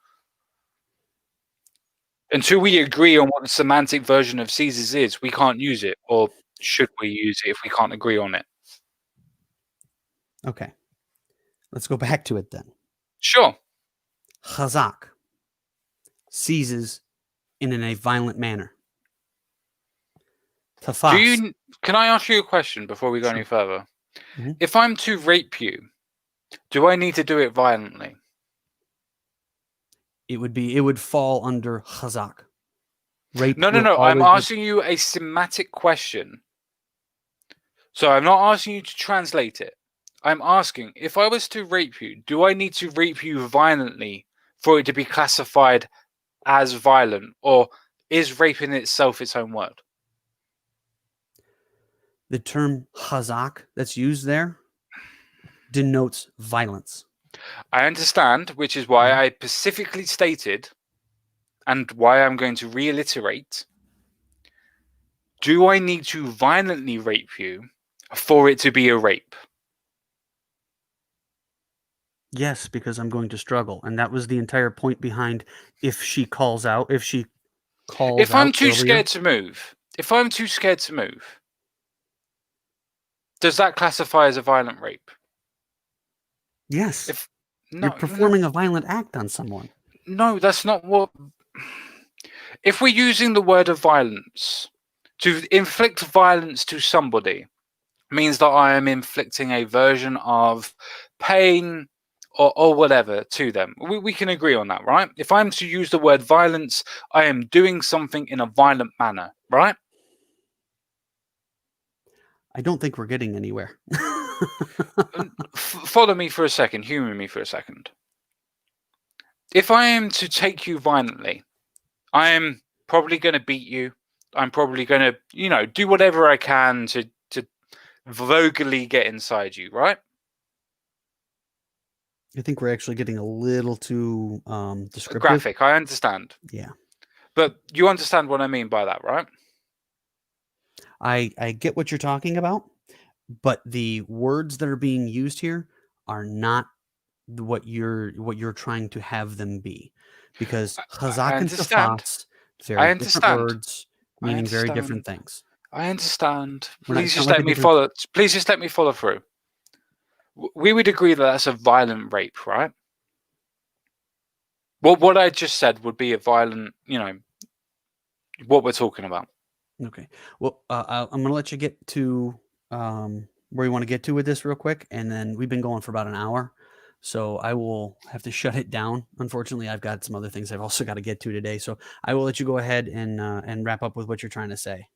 until we agree on what the semantic version of seizes is. We can't use it, or should we use it if we can't agree on it? okay. Let's go back to it then. Sure. Chazak seizes in a violent manner. Do Tafas. you? Can I ask you a question before we go any Sure. further? Mhm. If I'm to rape you, do I need to do it violently? It would fall under chazak. Rape No, no, will no. I'm always be. asking you a semantic question. So I'm not asking you to translate it. I'm asking, if I was to rape you, do I need to rape you violently for it to be classified as violent? Or is rape in itself its own word? The term chazak that's used there denotes violence. I understand, which is why Mhm. I specifically stated, and why I'm going to reiterate, do I need to violently rape you for it to be a rape? Yes, because I'm going to struggle. And that was the entire point behind if she calls out, if she called If I'm out too earlier. scared to move, if I'm too scared to move, does that classify as a violent rape? Yes, If you're no, no, performing a violent act on someone. no, that's not what. If we're using the word of violence to inflict violence to somebody, means that I am inflicting a version of pain or whatever to them. We can agree on that, right? If I'm to use the word violence, I am doing something in a violent manner, right? I don't think we're getting anywhere. Follow me for a second, humor me for a second. if I am to take you violently, I am probably going to beat you. I'm probably going to, do whatever I can to vulgarly get inside you, right? I think we're actually getting a little too descriptive. Graphic, I understand. Yeah. But you understand what I mean by that, right? I get what you're talking about, but the words that are being used here are not what you're trying to have them be, because I chazak and understand. tafas, I very different understand. words I meaning very different understand. things. I understand. We're not. Please It's not just like let a me different. follow. Please just let me follow through. We would agree that that's a violent rape, right? Well, what I just said would be a violent, what we're talking about. Okay. Well, I'm gonna let you get to where you want to get to with this real quick, and then we've been going for about an hour, so I will have to shut it down. Unfortunately, I've got some other things I've also got to get to today, so I will let you go ahead and wrap up with what you're trying to say.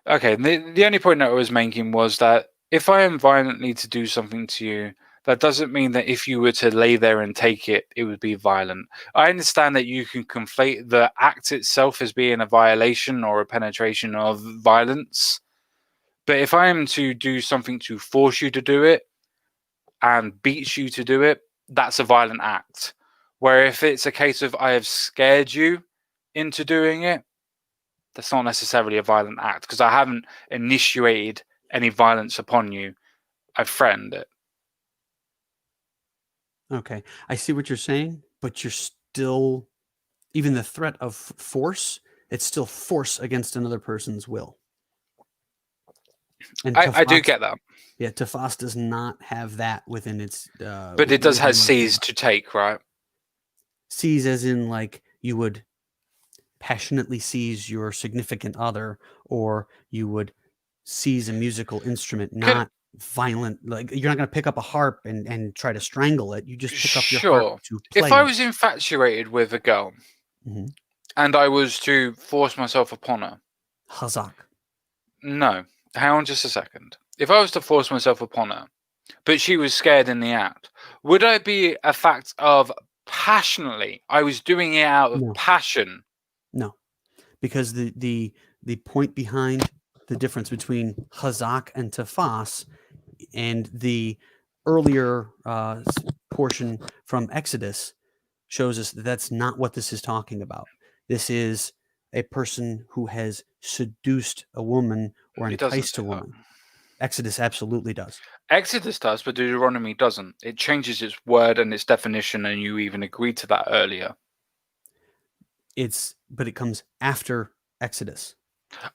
Okay, the only point that I was making was that if I am violently to do something to you, that doesn't mean that if you were to lay there and take it, it would be violent. I understand that you can conflate the act itself as being a violation or a penetration of violence, but if I am to do something to force you to do it and beat you to do it, that's a violent act. Where if it's a case of I have scared you into doing it, that's not necessarily a violent act because I haven't initiated any violence upon you. I've threatened it. Okay, I see what you're saying, but you're still, even the threat of force, it's still force against another person's will. And I do tafas, get that, yeah, tafas does not have that within its but it does within have what it's C's about. to take, right? Seize as in like you would passionately seize your significant other, or you would seize a musical instrument, Could not violent. Like you're not going to pick up a harp and try to strangle it. You just pick up your harp sure. to If play I it. was infatuated with a girl Hmm. and I was to force myself upon her, Hazak. no, hang on just a second. If I was to force myself upon her, but she was scared in the act, would I be a fact of passionately? I was doing it out of No, passion. no, because the point behind the difference between Hazak and Tafas and the earlier portion from Exodus shows us that that's not what this is talking about. This is a person who has seduced a woman or It doesn't enticed say a that. woman. Exodus absolutely does. Exodus does, but Deuteronomy doesn't. It changes its word and its definition, and you even agreed to that earlier. But it comes after Exodus.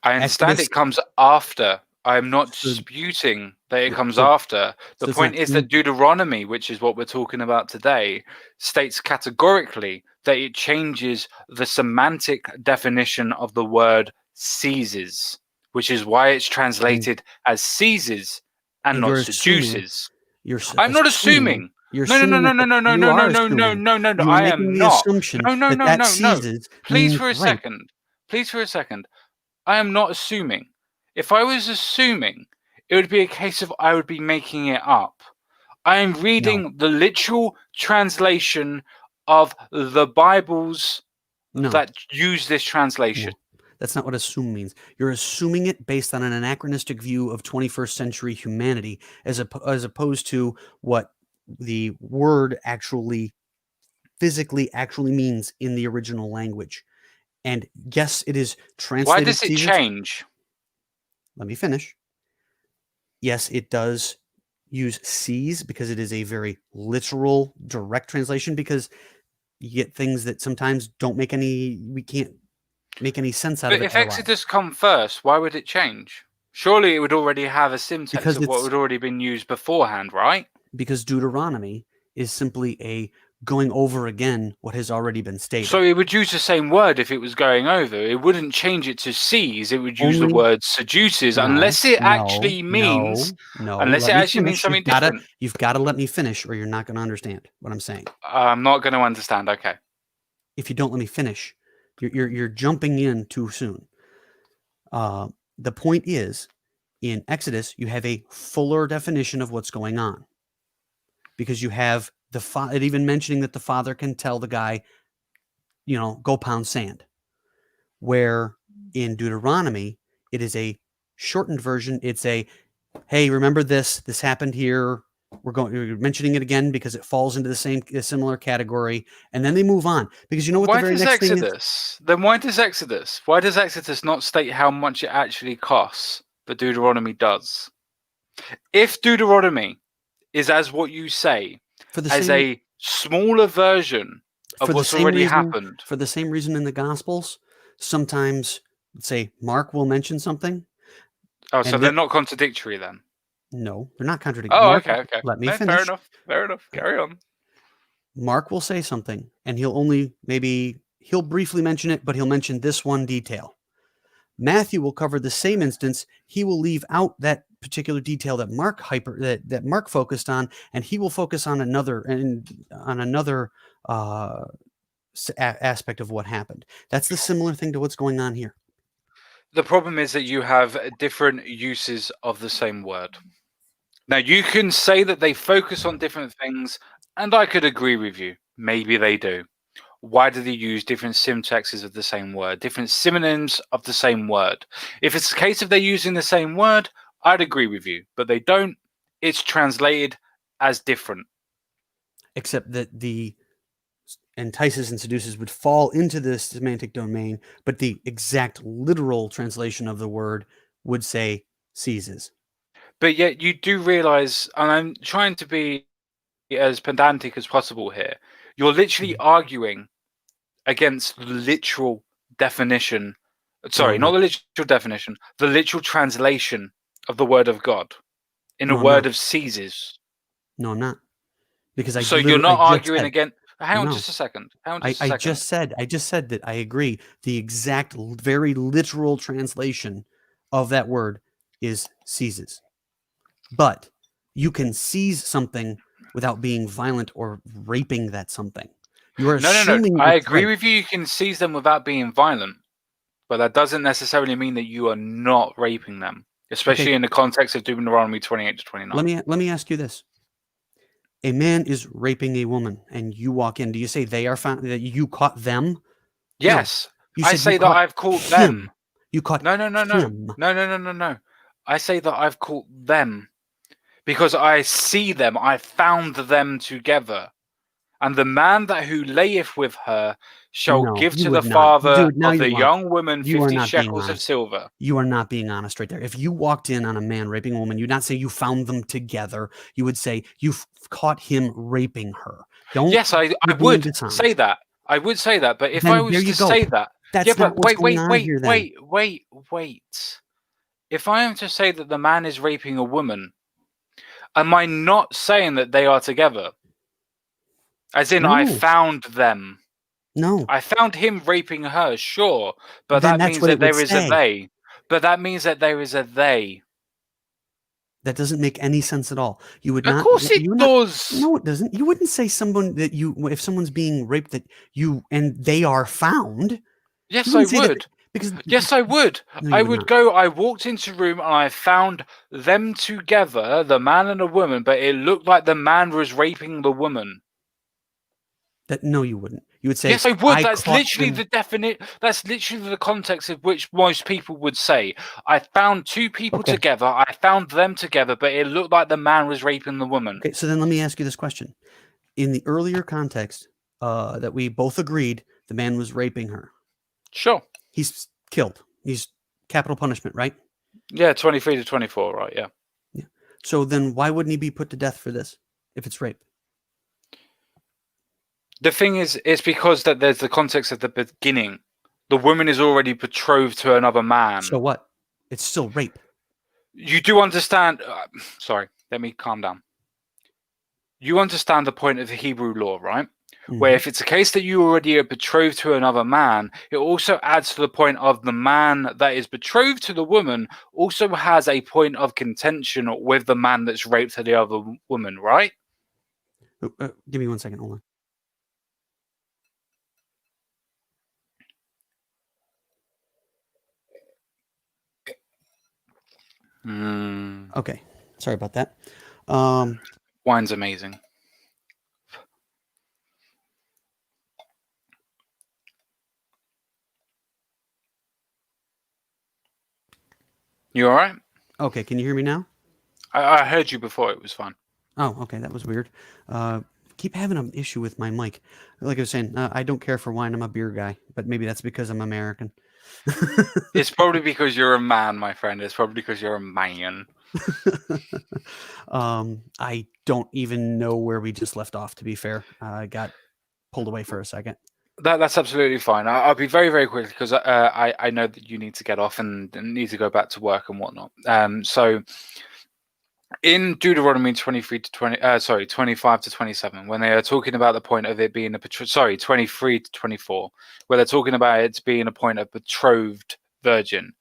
I understand Exodus. it comes after. I am not So, disputing that it yeah, comes so after. The so it's point not is two. that Deuteronomy, which is what we're talking about today, states categorically that it changes the semantic definition of the word seizes, which is why it's And, translated as seizes and and not you're assuming seduces. I'm not assuming assuming. you're No, no, no, assuming no, that no, no, no, you no, no, are no, no, assuming no, no, no. you are I making am the not. assumption No, no, that no, that no, no. seizes Please means for a rape. second. Please for a second. I am not assuming. If I was assuming, it would be a case of I would be making it up. I am No, reading the literal translation of the Bibles no, that use this translation. no. That's not what assume means. You're assuming it based on an anachronistic view of 21st century humanity, as opposed to what the word actually physically actually means in the original language. And yes, it is Why translated does it seasons. change? Let me finish. Yes, it does use seas because it is a very literal, direct translation, because you get things that sometimes don't make any, we can't make any sense out of But it if otherwise. Exodus come first, why would it change? Surely it would already have a syntax Because of what it's had already been used beforehand, right? because Deuteronomy is simply a going over again what has already been So stated. it would use the same word if it was going over. It wouldn't change it to seize. It would use the Only word seduces no, no. unless Let it me actually means finish. something different. You've gotta let me finish, or you're not gonna understand what I'm saying. I'm not going to understand. Okay. If you don't let me finish, you're jumping in too soon. Uh, the point is, in Exodus, you have a fuller definition of what's going on because you have it even mentioning that the father can tell the guy, go pound sand. Where in Deuteronomy, it is a shortened version. It's a, hey, remember this? This happened here. We're mentioning it again because it falls into a similar category, and then they move on because you know what the Why very does next thing is. Exodus? Then why does Exodus? Why does Exodus not state how much it actually costs, but Deuteronomy does? If Deuteronomy is as what you say, For the as same a smaller version of for the what's same already reason happened. for the same reason in the Gospels, sometimes let's say Mark will mention something, Oh, so and they're not contradictory then? no, they're not contradicting. Oh, Mark, okay, okay. let me No, fair finish. enough. Fair enough. Carry on. Mark will say something, and he'll briefly mention it, but he'll mention this one detail. Matthew will cover the same instance. He will leave out that particular detail that Mark focused on, and he will focus on another uh, aspect of what happened. That's the similar thing to what's going on here. The problem is that you have different uses of the same word. Now, you can say that they focus on different things, and I could agree with you. Maybe they do. Why do they use different syntaxes of the same word, different synonyms of the same word? If it's a case of they're using the same word, I'd agree with you, but they don't. It's translated as different. Except that the entices and seduces would fall into the semantic domain, but the exact literal translation of the word would say seizes. But yet you do realize, and I'm trying to be as pedantic as possible here, you're literally arguing against the literal definition. No, Sorry, I'm not not. the literal definition, the literal translation of the word of God in a No, I'm word not. of seizes. No, I'm not. Because So you're I not just arguing said against. Hang on no. just a second. Hang on just a I second. just said that I agree. The exact, very literal translation of that word is seizes. But you can seize something without being violent or raping that something. You are No, no, no. assuming I it's agree rape. with you. You can seize them without being violent, but that doesn't necessarily mean that you are not raping them, especially Okay, in the context of Deuteronomy 28 to 29. let me ask you this: a man is raping a woman, and you walk in. Do you say they are found that you caught them? No, Yes, you I said you say that caught I've caught them. him. You caught No, no, no, no, him. no, no, no, no, no. I say that I've caught them because I see them. I found them together. And the man that who layeth with her shall No, give you to the would not, father dude. Now of the you're lying. young woman You are 50 not being shekels of honest. silver. You are not being honest right there. If you walked in on a man raping a woman, you'd not say you found them together. You would say you caught him raping her. Don't Yes, I You're being would say dishonest. that. I would say that. But if I Then there was you to go. say that, yeah, That's not but what's wait, going wait, on wait, here then. wait, wait, wait. If I am to say that the man is raping a woman, am I not saying that they are together? As in, I No, found them. no. I found him raping her, sure, but Then that that's means what it that would there is a say. they. But that means that there is a they. That doesn't make any sense at all. Of course it You would not, does. no, it doesn't. You wouldn't say someone that if someone's being raped that you, and they are found, you Yes, I wouldn't say that would. because, Yes, I would. no, you I would would not. go, I walked into a room and I found them together, the man and a woman, but it looked like the man was raping the woman. That no, you wouldn't. You would say, Yes, I would. "I That's caught literally them." the definite. That's literally the context of which most people would say. I found two people Okay, together. I found them together, but it looked like the man was raping the woman. okay. So then let me ask you this question: in the earlier context, that we both agreed the man was raping her, Sure. he's killed. He's capital punishment, right? Yeah, 23 to 24, right? Yeah. Yeah. So then why wouldn't he be put to death for this if it's rape? The thing is, it's because that there's the context at the beginning. The woman is already betrothed to another man. So what? It's still rape. You do understand. Sorry, let me calm down. You understand the point of the Hebrew law, right? Where Hmm. if it's a case that you already are betrothed to another man, it also adds to the point of the man that is betrothed to the woman also has a point of contention with the man that's raped to the other woman, right? Give me 1 second. Hold on. Mm, Okay. Sorry about that. Um, wine's amazing. You all right? Okay, can you hear me now? I heard you before. It was fine. Oh, okay, that was weird. Uh, keep having an issue with my mic. Like I was saying, I don't care for wine. I'm a beer guy, but maybe that's because I'm American. It's probably because you're a man, my friend. It's probably because you're a man. I don't even know where we just left off, to be fair. I got pulled away for a second. That's absolutely fine. I'll be very, very quick because I know that you need to get off and need to go back to work and whatnot. So in Deuteronomy 23 to 25 to 27, when they are talking about the point of it being 23 to 24, where they're talking about it being a point of betrothed virgin,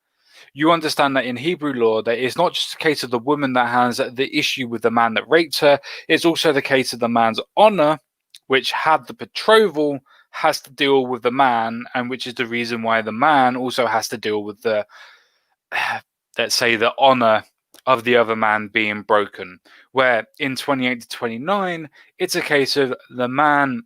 you understand that in Hebrew law, that it's not just a case of the woman that has the issue with the man that raped her, it's also the case of the man's honor, which had the betrothal, has to deal with the man, and which is the reason why the man also has to deal with the, let's say, the honor of the other man being broken. Where in 28 to 29, it's a case of the man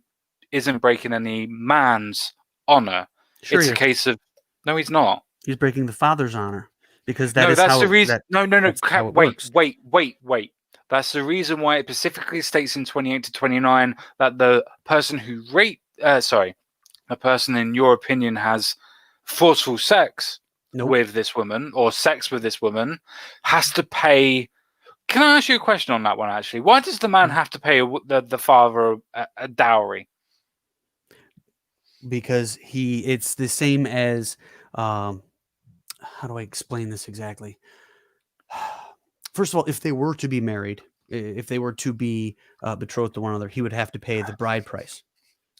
isn't breaking any man's honor. Sure, It's he a is. case of, no, he's not. He's breaking the father's honor because that No, is that's how the reason. that No, no, no. that's how it Wait, works. wait, wait, wait. That's the reason why it specifically states in 28 to 29 that the person who a person in your opinion has forceful sex Nope. with this woman or sex with this woman has to pay. Can I ask you a question on that one, actually? Why does the man have to pay the father a dowry? Because it's the same as how do I explain this exactly? First of all, if they were to be married, if they were to be betrothed to one another, he would have to pay the bride price,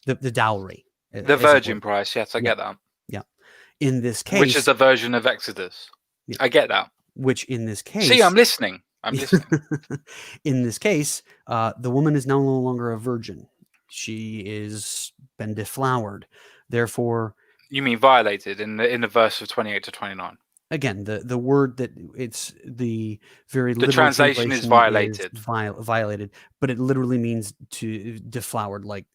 the dowry, The as it virgin were. price, yes, I Yeah, get that. yeah. In this Which is case, the version of Exodus. yeah, I get that. which in this See, I'm case, listening. I'm listening. in this case, the woman is no longer a virgin. She is been deflowered. Therefore, You mean violated in the verse of 28 to 29? again, the word that it's the very The literal translation is translation is violated. violated, but it literally means to deflowered. Like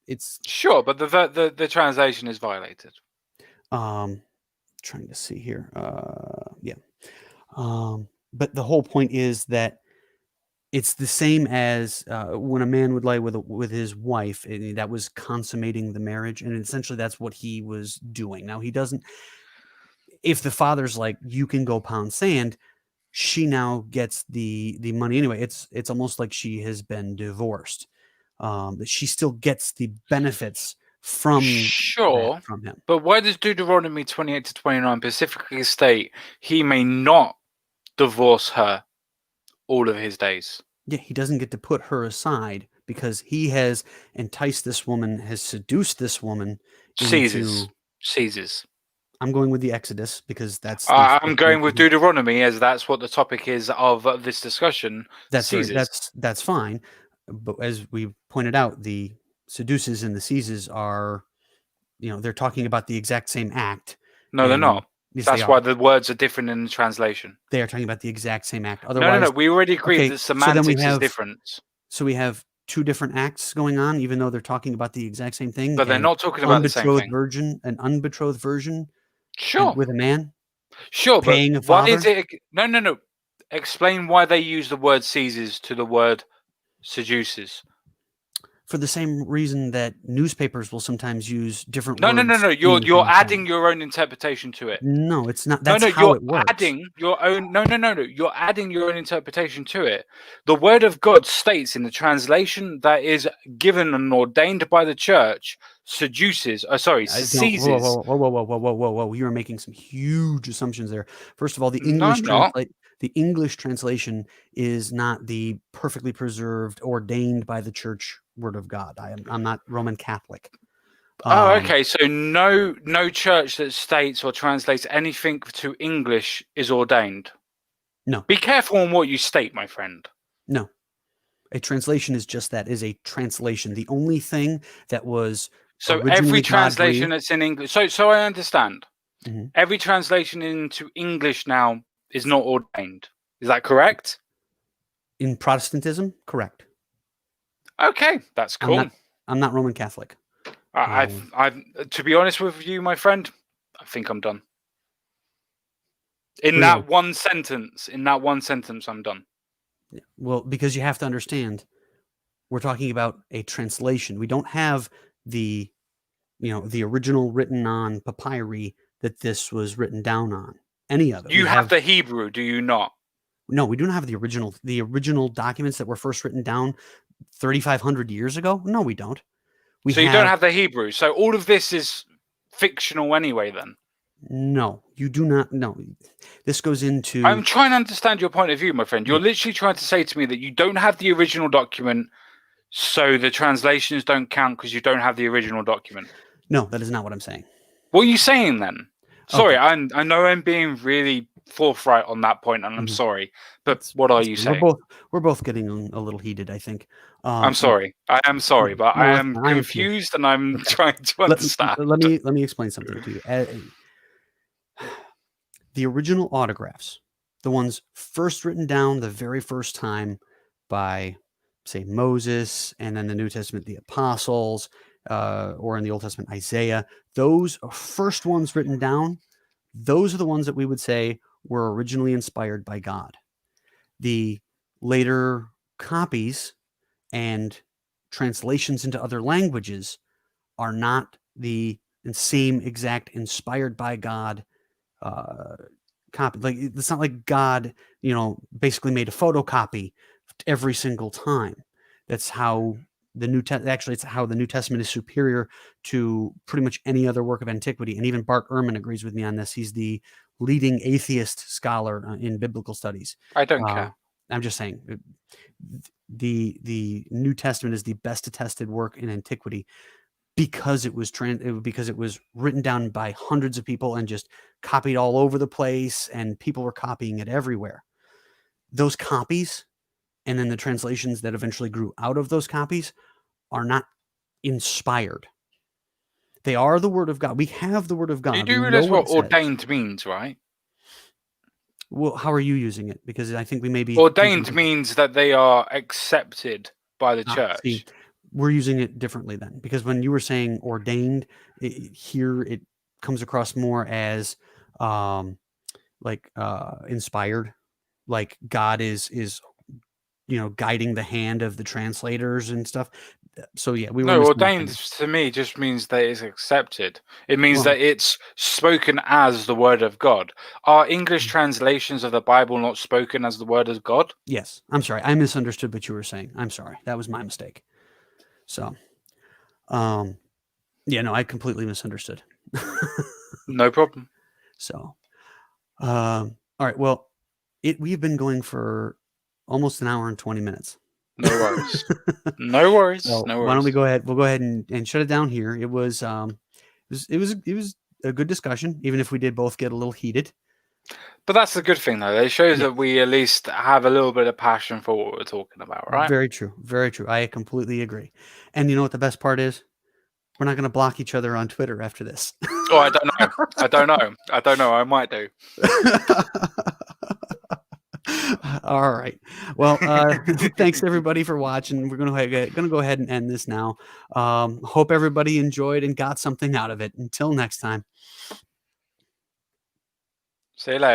it's Sure, but the translation is violated. um trying to see here. Yeah. But the whole point is that it's the same as when a man would lie with his wife. That was consummating the marriage, and essentially that's what he was doing. Now he doesn't. If the father's like, you can go pound sand, she now gets the money anyway. It's almost like she has been divorced. But she still gets the benefits from that Sure, from him. but why does Deuteronomy 28 to 29 specifically state he may not divorce her all of his days? Yeah, he doesn't get to put her aside because he has enticed this woman, has seduced this woman Seizes. into. Seizes. I'm going with the Exodus because that's the I'm fifth going with commandment. Deuteronomy as that's what the topic is of this discussion. That's very Seizes. that's fine, but as we pointed out, the seduces and the seizes are, they're talking about the exact same act, No, they're and not. yes, they That's why are. the words are different in the translation. They are talking about the exact same act. No, no, no. Otherwise, We already agreed okay, that so then semantics is different. we have two different acts going on, even though they're talking about the exact same thing. But they're not talking about the same thing. An unbetrothed virgin Sure. with a man Sure, but paying a why is father it? No, no, no. Explain why they use the word seizes to the word seduces. for the same reason that newspapers will sometimes use different No, no, no, words no. meaning You're same adding thing. your own interpretation to it. No, it's not. No, That's no, how you're it works. adding your own. No, no, no, no. You're adding your own interpretation to it. The word of God states in the translation that is given and ordained by the church seduces. Sorry, I don't. Whoa, seizes. whoa, whoa, whoa, whoa, whoa, whoa, whoa, whoa! You are making some huge assumptions there. First of all, No, I'm not. the English translation is not the perfectly preserved, ordained by the church word of God. I'm not Roman Catholic. Oh, Um, okay. So no church that states or translates anything to English is ordained. no, Be careful on what you state, my friend. no. A translation is just that, is a translation. The only thing that was So every originally God translation breathed. that's in English. So I understand. Mhm. Every translation into English now is not ordained. Is that correct? In Protestantism, correct. Okay, that's I'm cool. not. I'm not Roman Catholic. I've to be honest with you, my friend, I think I'm done. In Really? that one sentence, I'm done. Well, because you have to understand, we're talking about a translation. We don't have the the original written on papyri that this was written down on. Any of it. We You have have the Hebrew, do you not? no, we don't have the original documents that were first written down 3,500 years ago. No, we don't. We So you don't have have the Hebrew. So all of this is fictional anyway, then? no. You do not. No, this goes into I'm trying to understand your point of view, my friend. You're literally trying to say to me that you don't have the original document, so the translations don't count because you don't have the original document. no. That is not what I'm saying. What are you saying then? Sorry, Okay. I know I'm being really forthright on that point, and I'm sorry, but what are you saying? We're both getting a little heated. I think. I'm sorry. I am sorry, but I No, that's am fine. I am too. confused and I'm Okay. trying to Let, understand. let me explain something to you. The original autographs, the ones first written down the very first time by, say, Moses, and then the New Testament, the apostles, or in the Old Testament, Isaiah, those first ones written down, those are the ones that we would say were originally inspired by God. The later copies and translations into other languages are not the same exact inspired by God copy. Like it's not like God, basically made a photocopy every single time. That's how actually it's how the New Testament is superior to pretty much any other work of antiquity. And even Bart Ehrman agrees with me on this. He's the leading atheist scholar in biblical studies. I don't Uh, care. I'm just saying the New Testament is the best attested work in antiquity because it was written down by hundreds of people and just copied all over the place, and people were copying it everywhere. Those copies and then the translations that eventually grew out of those copies are not inspired. They are the word of God. We have the word of You God. We do know realize what what it says. ordained means, right? Well, how are you using it? Because I think we may be thinking Ordained different. means that they are accepted by the See, church. we're using it differently then, because when you were saying ordained, here it comes across more as inspired, like God is guiding the hand of the translators and stuff. So yeah, we were No, ordained misunderstanding. to me just means that it's accepted. It means Well, that it's spoken as the word of God. Are English translations of the Bible not spoken as the word of God? yes, I'm sorry, I misunderstood what you were saying. I'm sorry, that was my mistake. So, yeah, no, I completely misunderstood. No problem. So, all right, well, we've been going for almost an hour and 20 minutes. No worries. No worries. So No why don't we worries. go ahead? We'll go ahead and shut it down here. It was a good discussion, even if we did both get a little heated. But that's the good thing, though. It shows Yeah, that we at least have a little bit of passion for what we're talking about, right? very true. Very true. I completely agree. And you know what the best part is? We're not going to block each other on Twitter after this. Oh, I don't know. I don't know. I don't know. I might do. All right. Well, thanks everybody for watching. We're gonna go ahead and end this now. Hope everybody enjoyed and got something out of it. Until next time. See you later.